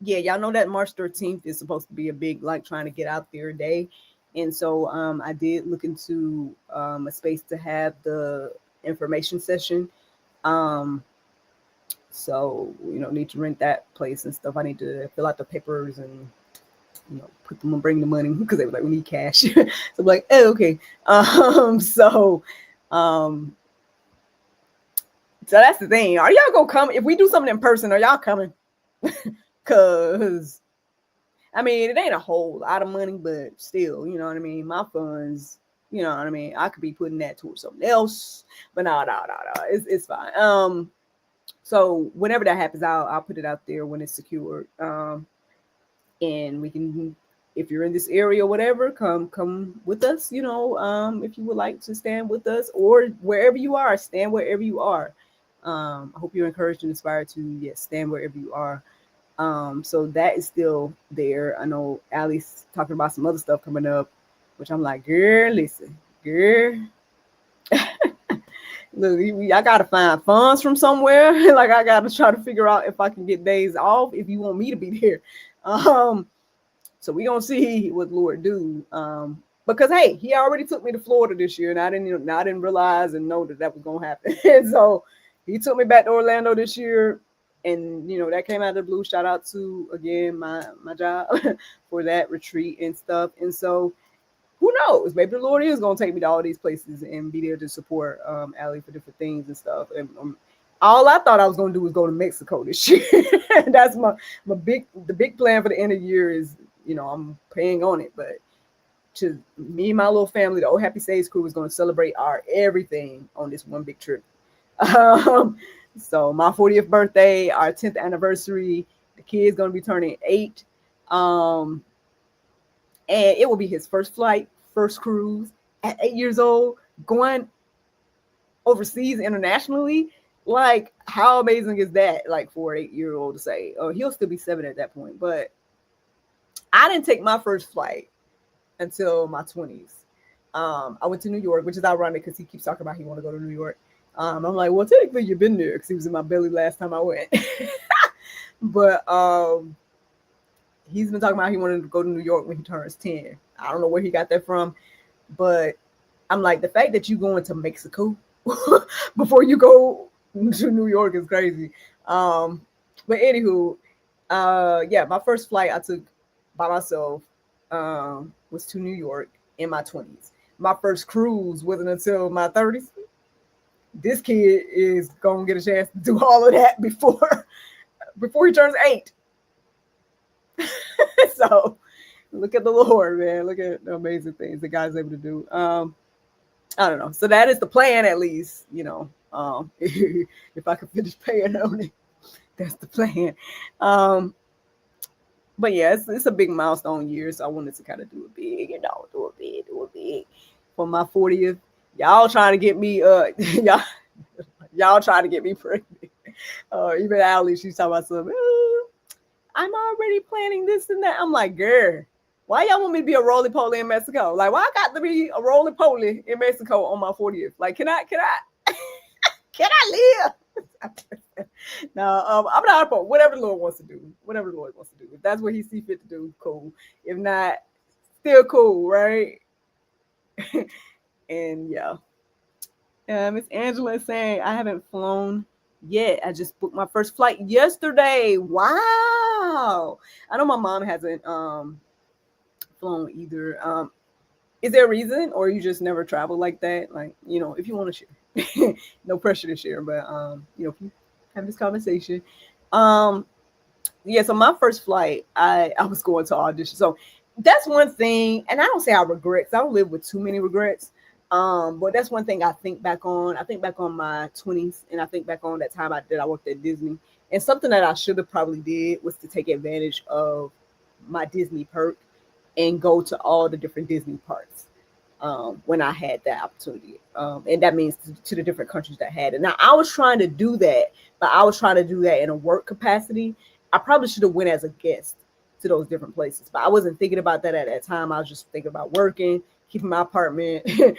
S1: yeah, y'all know that March 13th is supposed to be a big, like, trying to get out there day. And so I did look into a space to have the information session. Um, so, need to rent that place and stuff. I need to fill out the papers and, put them on, bring the money, because they were like, we need cash. So I'm like, oh, okay. Um, so that's the thing. Are y'all gonna come? If we do something in person, are y'all coming? Cause I mean, it ain't a whole lot of money, but still, you know what I mean? My funds, you know what I mean? I could be putting that towards something else, but no. It's fine. So whenever that happens, I'll put it out there when it's secured. And we can, if you're in this area or whatever, come with us, if you would like to stand with us, or wherever you are, stand wherever you are. I hope you're encouraged and inspired to, yes, stand wherever you are. So that is still there. I know Allie's talking about some other stuff coming up, which I'm like, girl, listen, girl. Look, I gotta find funds from somewhere. Like, I gotta try to figure out if I can get days off if you want me to be there. So we gonna see what the Lord do. Because hey, he already took me to Florida this year, and I didn't realize and know that was gonna happen. And so he took me back to Orlando this year, and that came out of the blue. Shout out to, again, my job for that retreat and stuff. And so who knows? Maybe the Lord is gonna take me to all these places and be there to support Allie for different things and stuff. And all I thought I was gonna do was go to Mexico this year. That's the big plan for the end of the year is, I'm praying on it. But to me and my little family, the Old Happy Saves crew, is gonna celebrate our everything on this one big trip. So my 40th birthday, our 10th anniversary, the kid's gonna be turning 8. And it will be his first flight, first cruise at 8 years old, going overseas internationally. Like, how amazing is that? Like, for an 8-year-old to say, oh, he'll still be 7 at that point. But I didn't take my first flight until my 20s. I went to New York, which is ironic because he keeps talking about he want to go to New York. I'm like, well, technically you've been there because he was in my belly last time I went. But he's been talking about he wanted to go to New York when he turns 10. I don't know where he got that from, but I'm like, the fact that you going to Mexico before you go to New York is crazy. But anywho, yeah, my first flight I took by myself was to New York in my 20s. My first cruise wasn't until my 30s. This kid is gonna get a chance to do all of that before he turns 8. So look at the Lord, man. Look at the amazing things that God's able to do. I don't know. So that is the plan, at least, if I could finish paying on it, that's the plan. But yeah, it's a big milestone year, so I wanted to kind of do it big, do it big for my 40th. Y'all trying to get me, y'all trying to get me pregnant. Even Allie, she's talking about something. I'm already planning this and that. I'm like, girl, why y'all want me to be a roly poly in Mexico? Like, why I got to be a roly poly in Mexico on my 40th? Like, can I can I live? No, I'm not opposed. Whatever the Lord wants to do. Whatever the Lord wants to do. If that's what he sees fit to do, cool. If not, still cool, right? And yeah. Miss Angela is saying I haven't flown yet. I just booked my first flight yesterday. Wow. I know my mom hasn't flown either. Is there a reason, or you just never travel like that? Like, if you want to share, no pressure to share, but if you have this conversation, um, yeah. So my first flight, I was going to audition. So that's one thing, and I don't say I regret, 'cause I don't live with too many regrets. But that's one thing I think back on. I think back on my 20s, and I think back on that time I worked at Disney, and something that I should have probably did was to take advantage of my Disney perk and go to all the different Disney parks when I had that opportunity. And that means to the different countries that had it. Now, I was trying to do that, but I was trying to do that in a work capacity. I probably should have went as a guest to those different places, but I wasn't thinking about that at that time. I was just thinking about working, keeping my apartment, you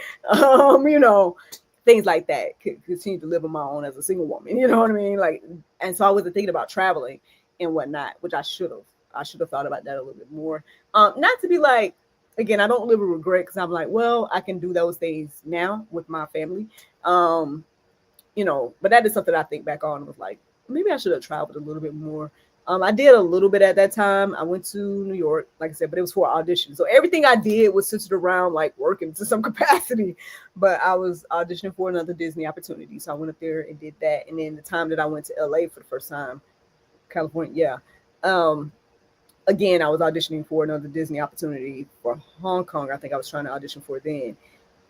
S1: know, things like that. Continue to live on my own as a single woman, you know what I mean? Like, and so I wasn't thinking about traveling and whatnot, which I should have. I should have thought about that a little bit more. Not to be like, again, I don't live with regret because I'm like, well, I can do those things now with my family. Um, but that is something I think back on and was like, maybe I should have traveled a little bit more. I did a little bit at that time. I went to New York, like I said, but it was for audition. So everything I did was centered around like working to some capacity. But I was auditioning for another Disney opportunity. So I went up there and did that. And then the time that I went to LA for the first time, California, yeah. Again, I was auditioning for another Disney opportunity for Hong Kong. I think I was trying to audition for then.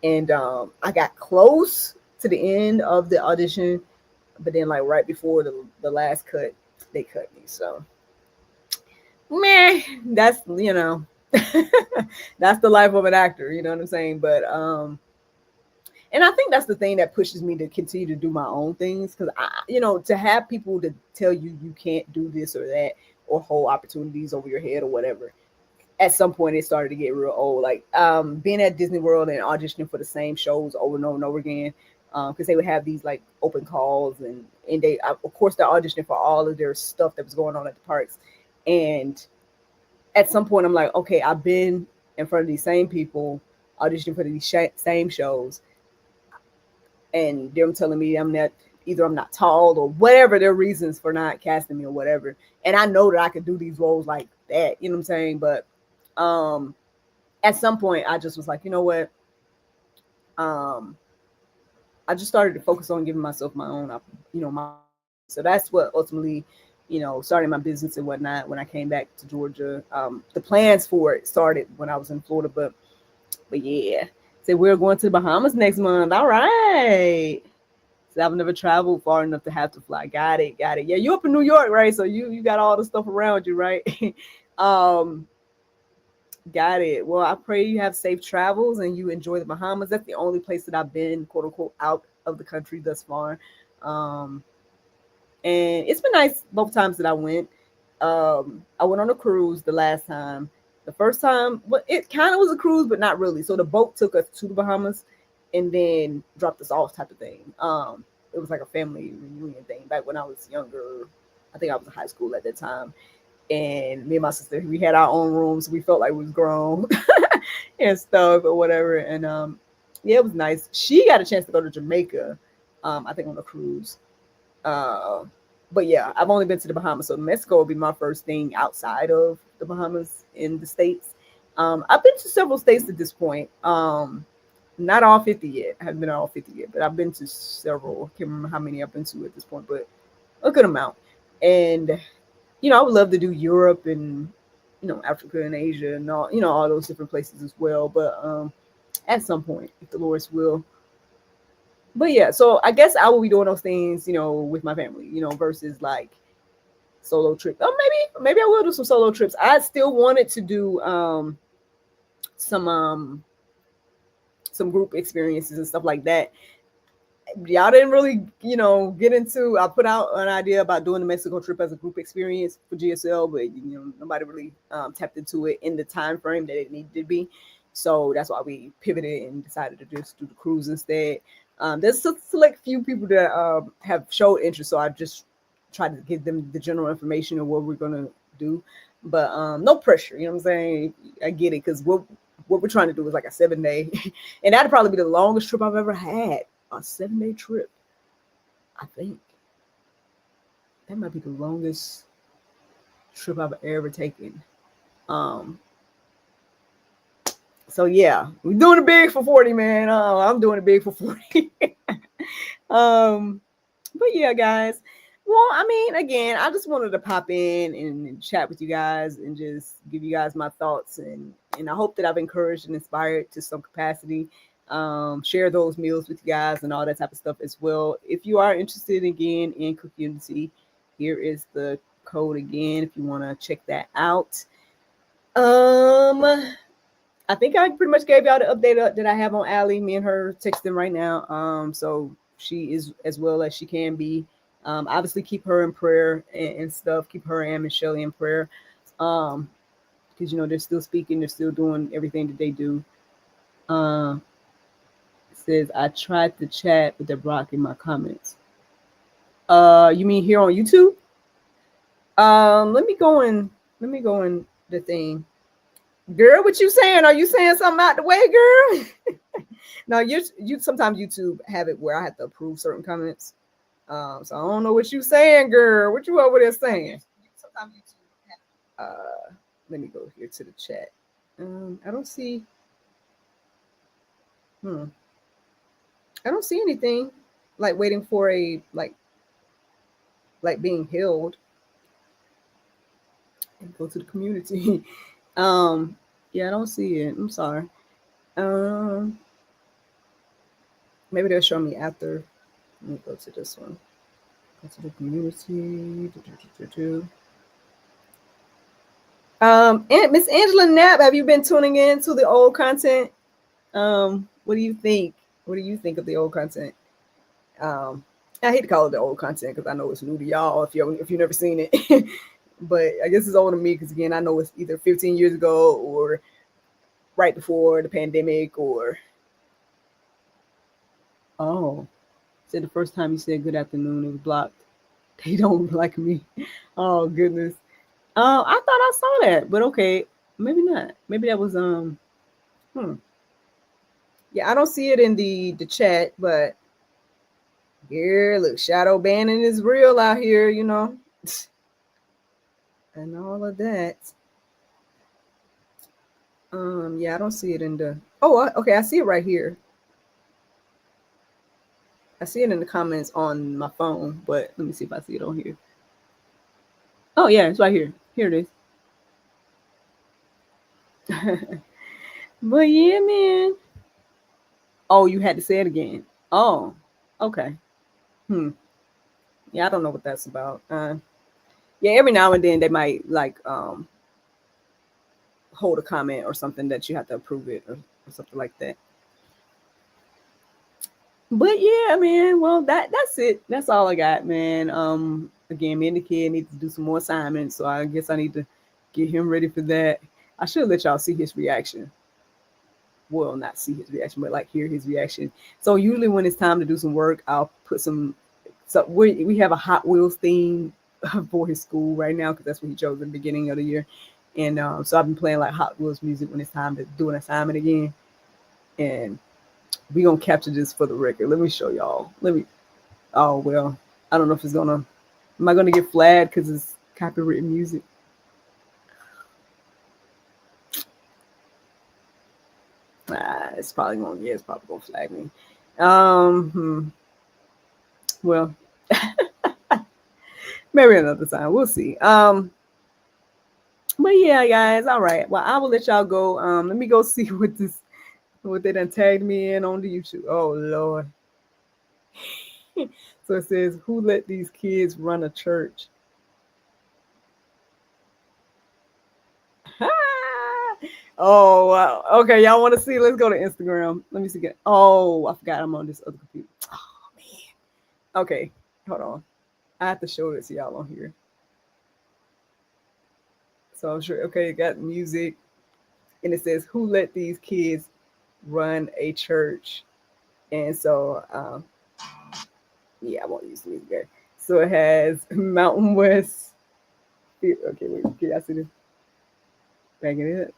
S1: And I got close to the end of the audition, but then like right before the last cut, they cut me. So meh, that's that's the life of an actor, you know what I'm saying? But and I think that's the thing that pushes me to continue to do my own things, because to have people to tell you can't do this or that or hold opportunities over your head or whatever, at some point it started to get real old. Like being at Disney World and auditioning for the same shows over and over and over again, because they would have these like open calls, and they of course they're auditioning for all of their stuff that was going on at the parks. And at some point I'm like, okay, I've been in front of these same people auditioning for these same shows, and them telling me I'm not tall or whatever their reasons for not casting me or whatever. And I know that I could do these roles like that, you know what I'm saying? But at some point I just was like, you know what? I just started to focus on giving myself my own opportunity. So that's what ultimately, starting my business and whatnot when I came back to Georgia. The plans for it started when I was in Florida, but yeah. So we're going to the Bahamas next month. All right. So I've never traveled far enough to have to fly. Got it. Yeah, you up in New York, right? So you got all the stuff around you, right? um, got it. Well, I pray you have safe travels and you enjoy the Bahamas. That's the only place that I've been, quote unquote, out of the country thus far. Um, and it's been nice both times that I went. I went on a cruise the last time. The first time, well, it kind of was a cruise, but not really. So the boat took us to the Bahamas and then dropped us off, type of thing. It was like a family reunion thing back when I was younger. I think I was in high school at that time. And me and my sister, we had our own rooms. We felt like we was grown and stuff or whatever. And yeah, it was nice. She got a chance to go to Jamaica, I think on a cruise. Uh, but yeah, I've only been to the Bahamas, so Mexico will be my first thing outside of the Bahamas in the States. I've been to several states at this point. Not all 50 yet. I haven't been to all 50 yet, but I've been to several. I can't remember how many I've been to at this point, but a good amount. And I would love to do Europe and Africa and Asia and all those different places as well. But at some point, if the Lord's will. But yeah, so I guess I will be doing those things, with my family, versus like solo trip. Oh, maybe I will do some solo trips. I still wanted to do some group experiences and stuff like that. Y'all didn't really, get into. I put out an idea about doing the Mexico trip as a group experience for GSL, but nobody really tapped into it in the time frame that it needed to be. So that's why we pivoted and decided to just do the cruise instead. There's a select few people that have showed interest, so I just tried to give them the general information of what we're gonna do, but no pressure. You know what I'm saying? I get it, because what we're trying to do is like a 7 day, and that'd probably be the longest trip I've ever had. A 7 day trip, I think that might be the longest trip I've ever taken. Um, so yeah, we're doing it big for 40, man. I'm doing it big for 40. um, but yeah, guys. Well, I mean, again, I just wanted to pop in and chat with you guys and just give you guys my thoughts, and I hope that I've encouraged and inspired to some capacity. Share those meals with you guys and all that type of stuff as well. If you are interested again in CookUnity, here is the code again if you want to check that out. Um, I think I pretty much gave y'all the update that I have on Allie. Me and her texting right now. So she is as well as she can be. Obviously keep her in prayer and stuff. Keep her and Michelle in prayer. Because they're still speaking, they're still doing everything that they do. It says I tried to chat, but they're blocking my comments. You mean here on YouTube? Let me go in the thing. Girl, what you saying? Are you saying something out the way, girl? No, you sometimes YouTube have it where I have to approve certain comments. So I don't know what you saying, girl. What you over there saying? Sometimes YouTube let me go here to the chat. I don't see I don't see anything like waiting for a like being held and go to the community. Yeah, I don't see it. I'm sorry. Um Maybe they'll show me after. Let me go to this one. Go to the community. And Miss Angela Knapp, have you been tuning in to the old content? What do you think? What do you think of the old content? I hate to call it the old content because I know it's new to y'all if you've never seen it. But I guess it's old to me because again, I know it's either 15 years ago or right before the pandemic or oh, said the first time you said good afternoon, it was blocked. They don't like me. Oh goodness. I thought I saw that, but okay, maybe not. Maybe that was hmm. Yeah, I don't see it in the chat, but here, look, shadow banning is real out here, and all of that. Yeah, I don't see it in the. Oh, okay, I see it right here. I see it in the comments on my phone, but let me see if I see it on here. Oh yeah, it's right here. Here it is. But yeah, man. Oh, you had to say it again. Oh, okay. Yeah, I don't know what that's about. Yeah, every now and then they might like hold a comment or something that you have to approve it or something like that. But yeah, man. Well, that's it. That's all I got, man. Again, me and the kid need to do some more assignments, so I guess I need to get him ready for that. I should let y'all see his reaction. Well, not see his reaction, but like hear his reaction. So usually when it's time to do some work, I'll put some. So we have a Hot Wheels theme for his school right now because that's what he chose in the beginning of the year, and so I've been playing like Hot Wheels music when it's time to do an assignment again, and we gonna capture this for the record. Let me show y'all. Let me. Oh well, I don't know if it's gonna. Am I gonna get flagged because it's copyrighted music? It's probably gonna. Yeah, it's probably gonna flag me. Well, maybe another time. We'll see. But yeah, guys. All right. Well, I will let y'all go. Let me go see what they done tagged me in on the YouTube. Oh Lord. So it says, "Who let these kids run a church?" Oh wow. Okay, y'all want to see? Let's go to Instagram. Let me see. Oh, I forgot I'm on this other computer. Oh man. Okay, hold on. I have to show it to y'all on here. So I'm sure. Okay, it got music, and it says, "Who let these kids run a church?" And so, yeah, I won't use the music there. So it has Mountain West. Okay, wait. Can y'all see this? Bang it up.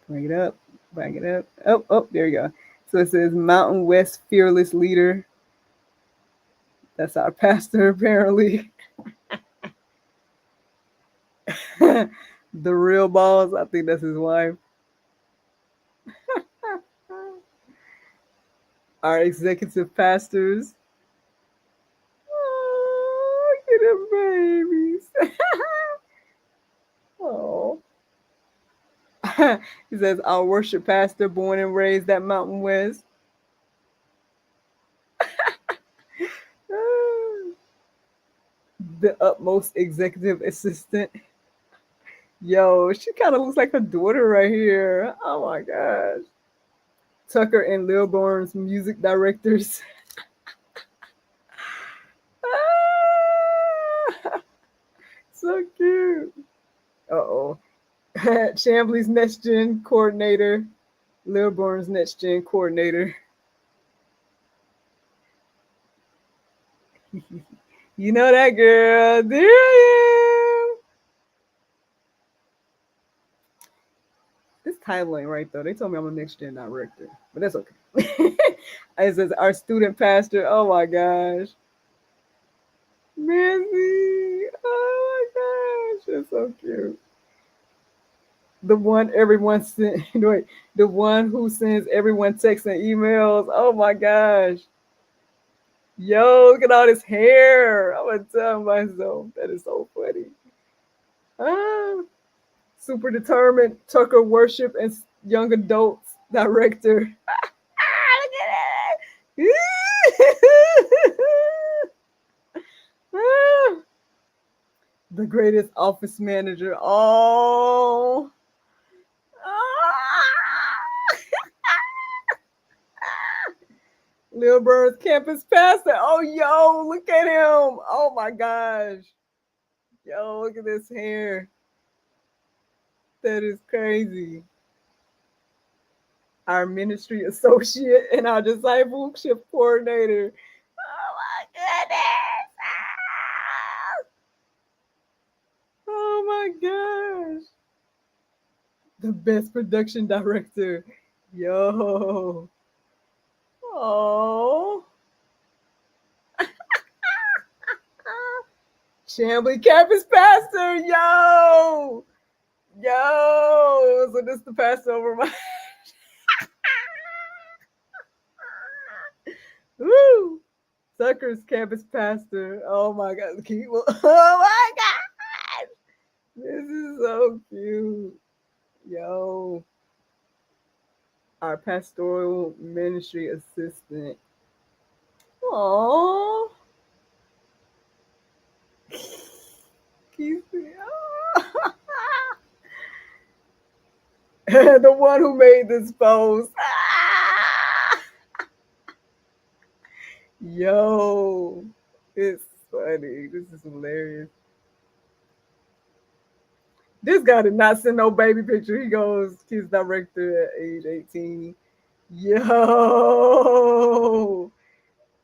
S1: Bring it up. Bring it up. Oh, oh, there you go. So it says Mountain West Fearless Leader. That's our pastor, apparently. The real boss, I think that's his wife. Our executive pastors. Oh, look at them babies. Oh. He says, our worship pastor, born and raised at Mountain West. The utmost executive assistant. Yo, she kind of looks like her daughter right here. Oh my gosh. Tucker and Lilborn's music directors. Ah, so cute. Uh-oh. Chambly's next gen coordinator. Lilborn's next gen coordinator. You know that girl, do you? This title ain't right though. They told me I'm a next gen director, but that's okay. It says our student pastor. Oh my gosh, Missy. Oh my gosh, that's so cute. The one everyone sent. Wait, the one who sends everyone texts and emails. Oh my gosh. Yo, look at all this hair. I'm gonna tell myself that is so funny. Ah, super determined Tucker worship and young adults director. Look at that. The greatest office manager. Oh. Lil Bird's campus pastor. Oh, yo, look at him. Oh my gosh. Yo, look at this hair. That is crazy. Our ministry associate and our discipleship coordinator. Oh my goodness. Oh my gosh. The best production director. Yo. Oh. Chambly campus pastor. Yo. Yo. So this is the pastor over my. Woo. Sucker's campus pastor. Oh my god. Oh my god. This is so cute. Yo. Our pastoral ministry assistant. Aww. The one who made this post. Yo. It's funny. This is hilarious. This guy did not send no baby picture. He goes, kids director at age 18. Yo.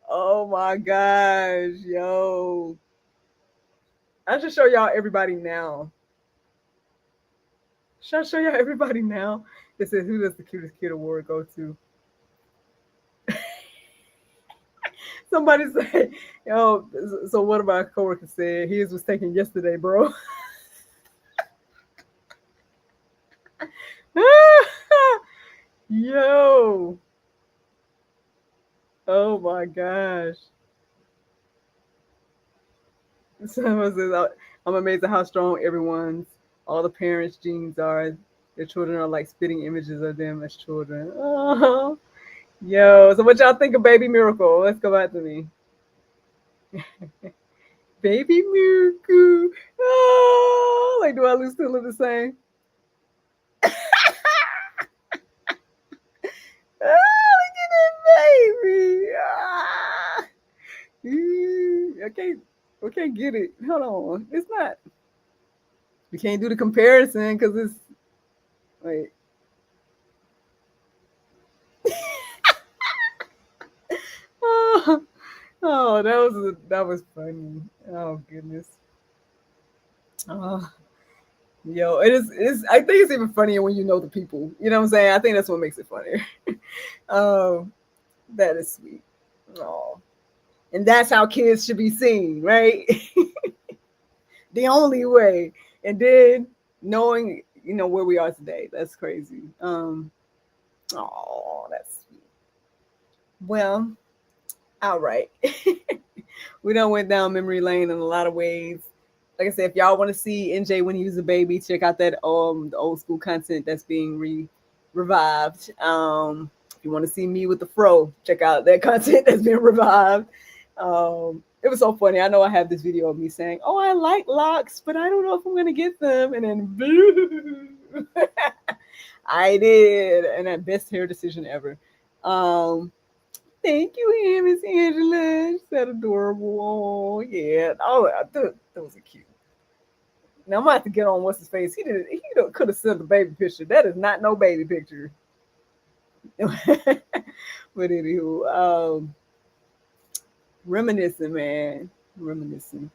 S1: Oh my gosh. Yo. I should show y'all everybody now. Should I show y'all everybody now? It says, who does the cutest kid award go to? Somebody say, yo, so one of my coworkers said his was taken yesterday, bro. Yo. Oh my gosh. Someone says, I'm amazed at how strong everyone's, all the parents' genes are. Their children are like spitting images of them as children. Oh, yo. So what y'all think of Baby Miracle? Let's go back to me. Baby Miracle. Oh, like, do I still look the same? Oh, look at that baby. Ah. I can't get it. Hold on. It's not. We can't do the comparison because it's wait. Oh, oh, that was funny. Oh goodness. Oh. Yo, it is. It's. I think it's even funnier when you know the people. You know what I'm saying? I think that's what makes it funnier. um, that is sweet. Oh, and that's how kids should be seen, right? The only way. And then knowing, where we are today. That's crazy. Oh, that's sweet. Well, all right. We done went down memory lane in a lot of ways. Like I said, if y'all want to see NJ when he was a baby, check out that the old school content that's being revived. If you want to see me with the fro, check out that content that's been revived. It was so funny. I know I have this video of me saying, "Oh, I like locks, but I don't know if I'm gonna get them," and then boo, I did, and that best hair decision ever. Um, Thank you, Miss Angela. That's adorable. Oh, yeah. Oh, those are cute. Now I'm gonna have to get on what's his face. He could have sent a baby picture. That is not no baby picture. But anywho, reminiscing, man, reminiscing.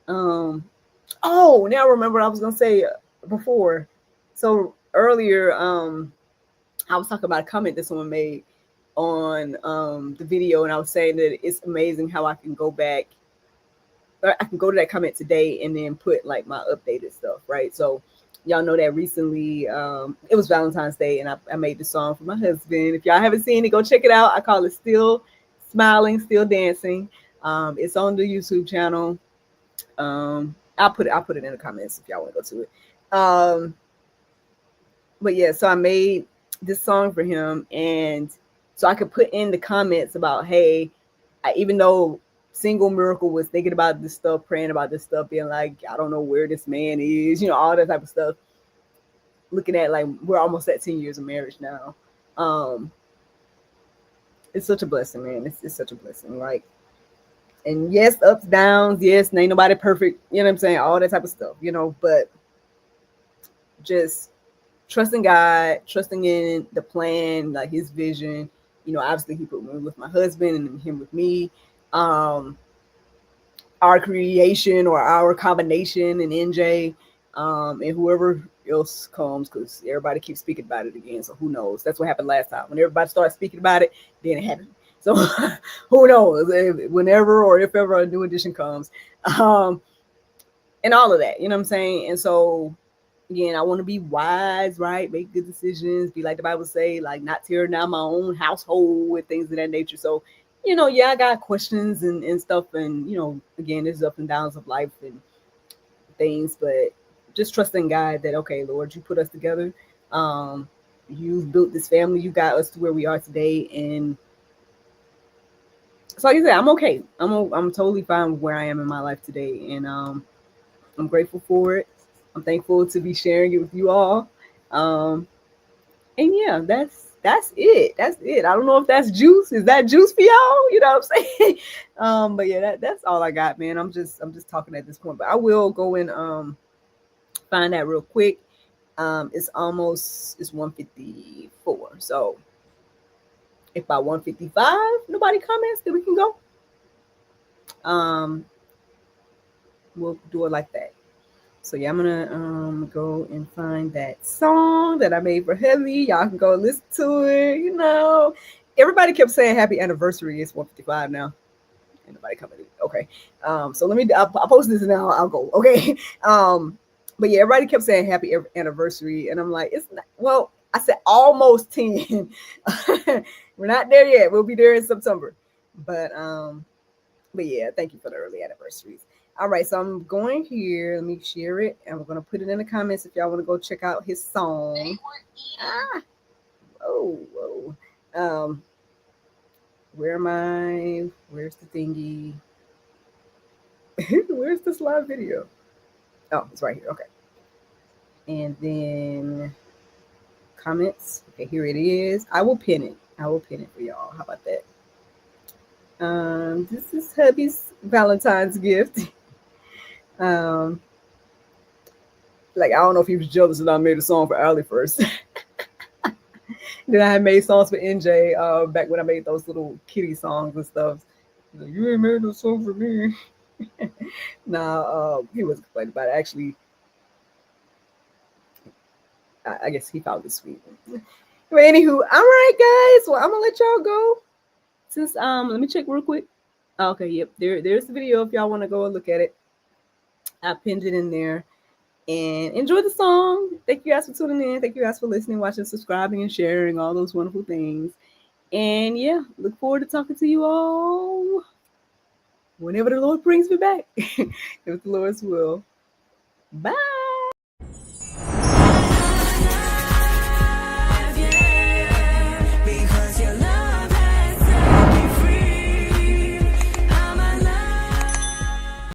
S1: Um, oh, now I remember what I was gonna say before. So earlier, I was talking about a comment that someone made on the video, and I was saying that it's amazing how I can go back. I can go to that comment today and then put like my updated stuff, right? So y'all know that recently it was Valentine's Day, and I made the song for my husband. If y'all haven't seen it, go check it out. I call it "Still Smiling, Still Dancing." It's on the YouTube channel. I'll put it in the comments if y'all want to go to it. But yeah, so I made this song for him, and so I could put in the comments about, hey, even though Single Miracle was thinking about this stuff, praying about this stuff, being like, I don't know where this man is, all that type of stuff. Looking at like we're almost at 10 years of marriage now. Um, it's such a blessing, man. It's such a blessing. Like, and yes, ups, downs, yes, ain't nobody perfect, you know what I'm saying? All that type of stuff, but just trusting God, trusting in the plan, like his vision. Obviously he put me with my husband and him with me. Our creation or our combination and NJ, and whoever else comes, because everybody keeps speaking about it again. So who knows? That's what happened last time. When everybody started speaking about it, then it happened. So who knows? Whenever or if ever a new edition comes, um, and all of that, you know what I'm saying? And so again, I want to be wise, right? Make good decisions, be like the Bible say, like not tearing down my own household with things of that nature. So, yeah, I got questions and stuff, and again, there's up and downs of life and things, but just trusting God that, okay, Lord, you put us together. Um, you've built this family, you got us to where we are today, and so like I said, I'm okay. I'm totally fine with where I am in my life today, and I'm grateful for it. I'm thankful to be sharing it with you all. Um, and yeah, that's it. That's it. I don't know if that's juice. Is that juice for y'all? You know what I'm saying? But yeah, that's all I got, man. I'm just talking at this point. But I will go and find that real quick. It's 1:54. So if by 1:55 nobody comments, then we can go. Um, we'll do it like that. So yeah, I'm gonna go and find that song that I made for Heavy. Y'all can go listen to it. Everybody kept saying happy anniversary. It's 1:55 now. Ain't nobody coming. Okay. So let me. I'll post this now. I'll go. Okay. But yeah, everybody kept saying happy anniversary, and I'm like, it's not. Well, I said almost 10. We're not there yet. We'll be there in September. But but yeah, thank you for the early anniversaries. All right, so I'm going here. Let me share it, and we're gonna put it in the comments if y'all want to go check out his song. Ah, whoa. Um, where am I? Where's the thingy? Where's this live video? Oh, it's right here. Okay, and then comments. Okay, here it is. I will pin it. I will pin it for y'all. How about that? This is hubby's Valentine's gift. Um, like I don't know if he was jealous that I made a song for Ali first. Then I had made songs for NJ back when I made those little kitty songs and stuff. Like, you ain't made no song for me. Nah, he wasn't complaining about it. Actually, I guess he found it sweet. But anywho, all right, guys. Well, I'm gonna let y'all go. Since let me check real quick. Okay, yep. There's the video if y'all want to go and look at it. I pinned it in there. And enjoy the song. Thank you guys for tuning in. Thank you guys for listening, watching, subscribing, and sharing all those wonderful things. And yeah, look forward to talking to you all whenever the Lord brings me back. If the Lord's will. Bye.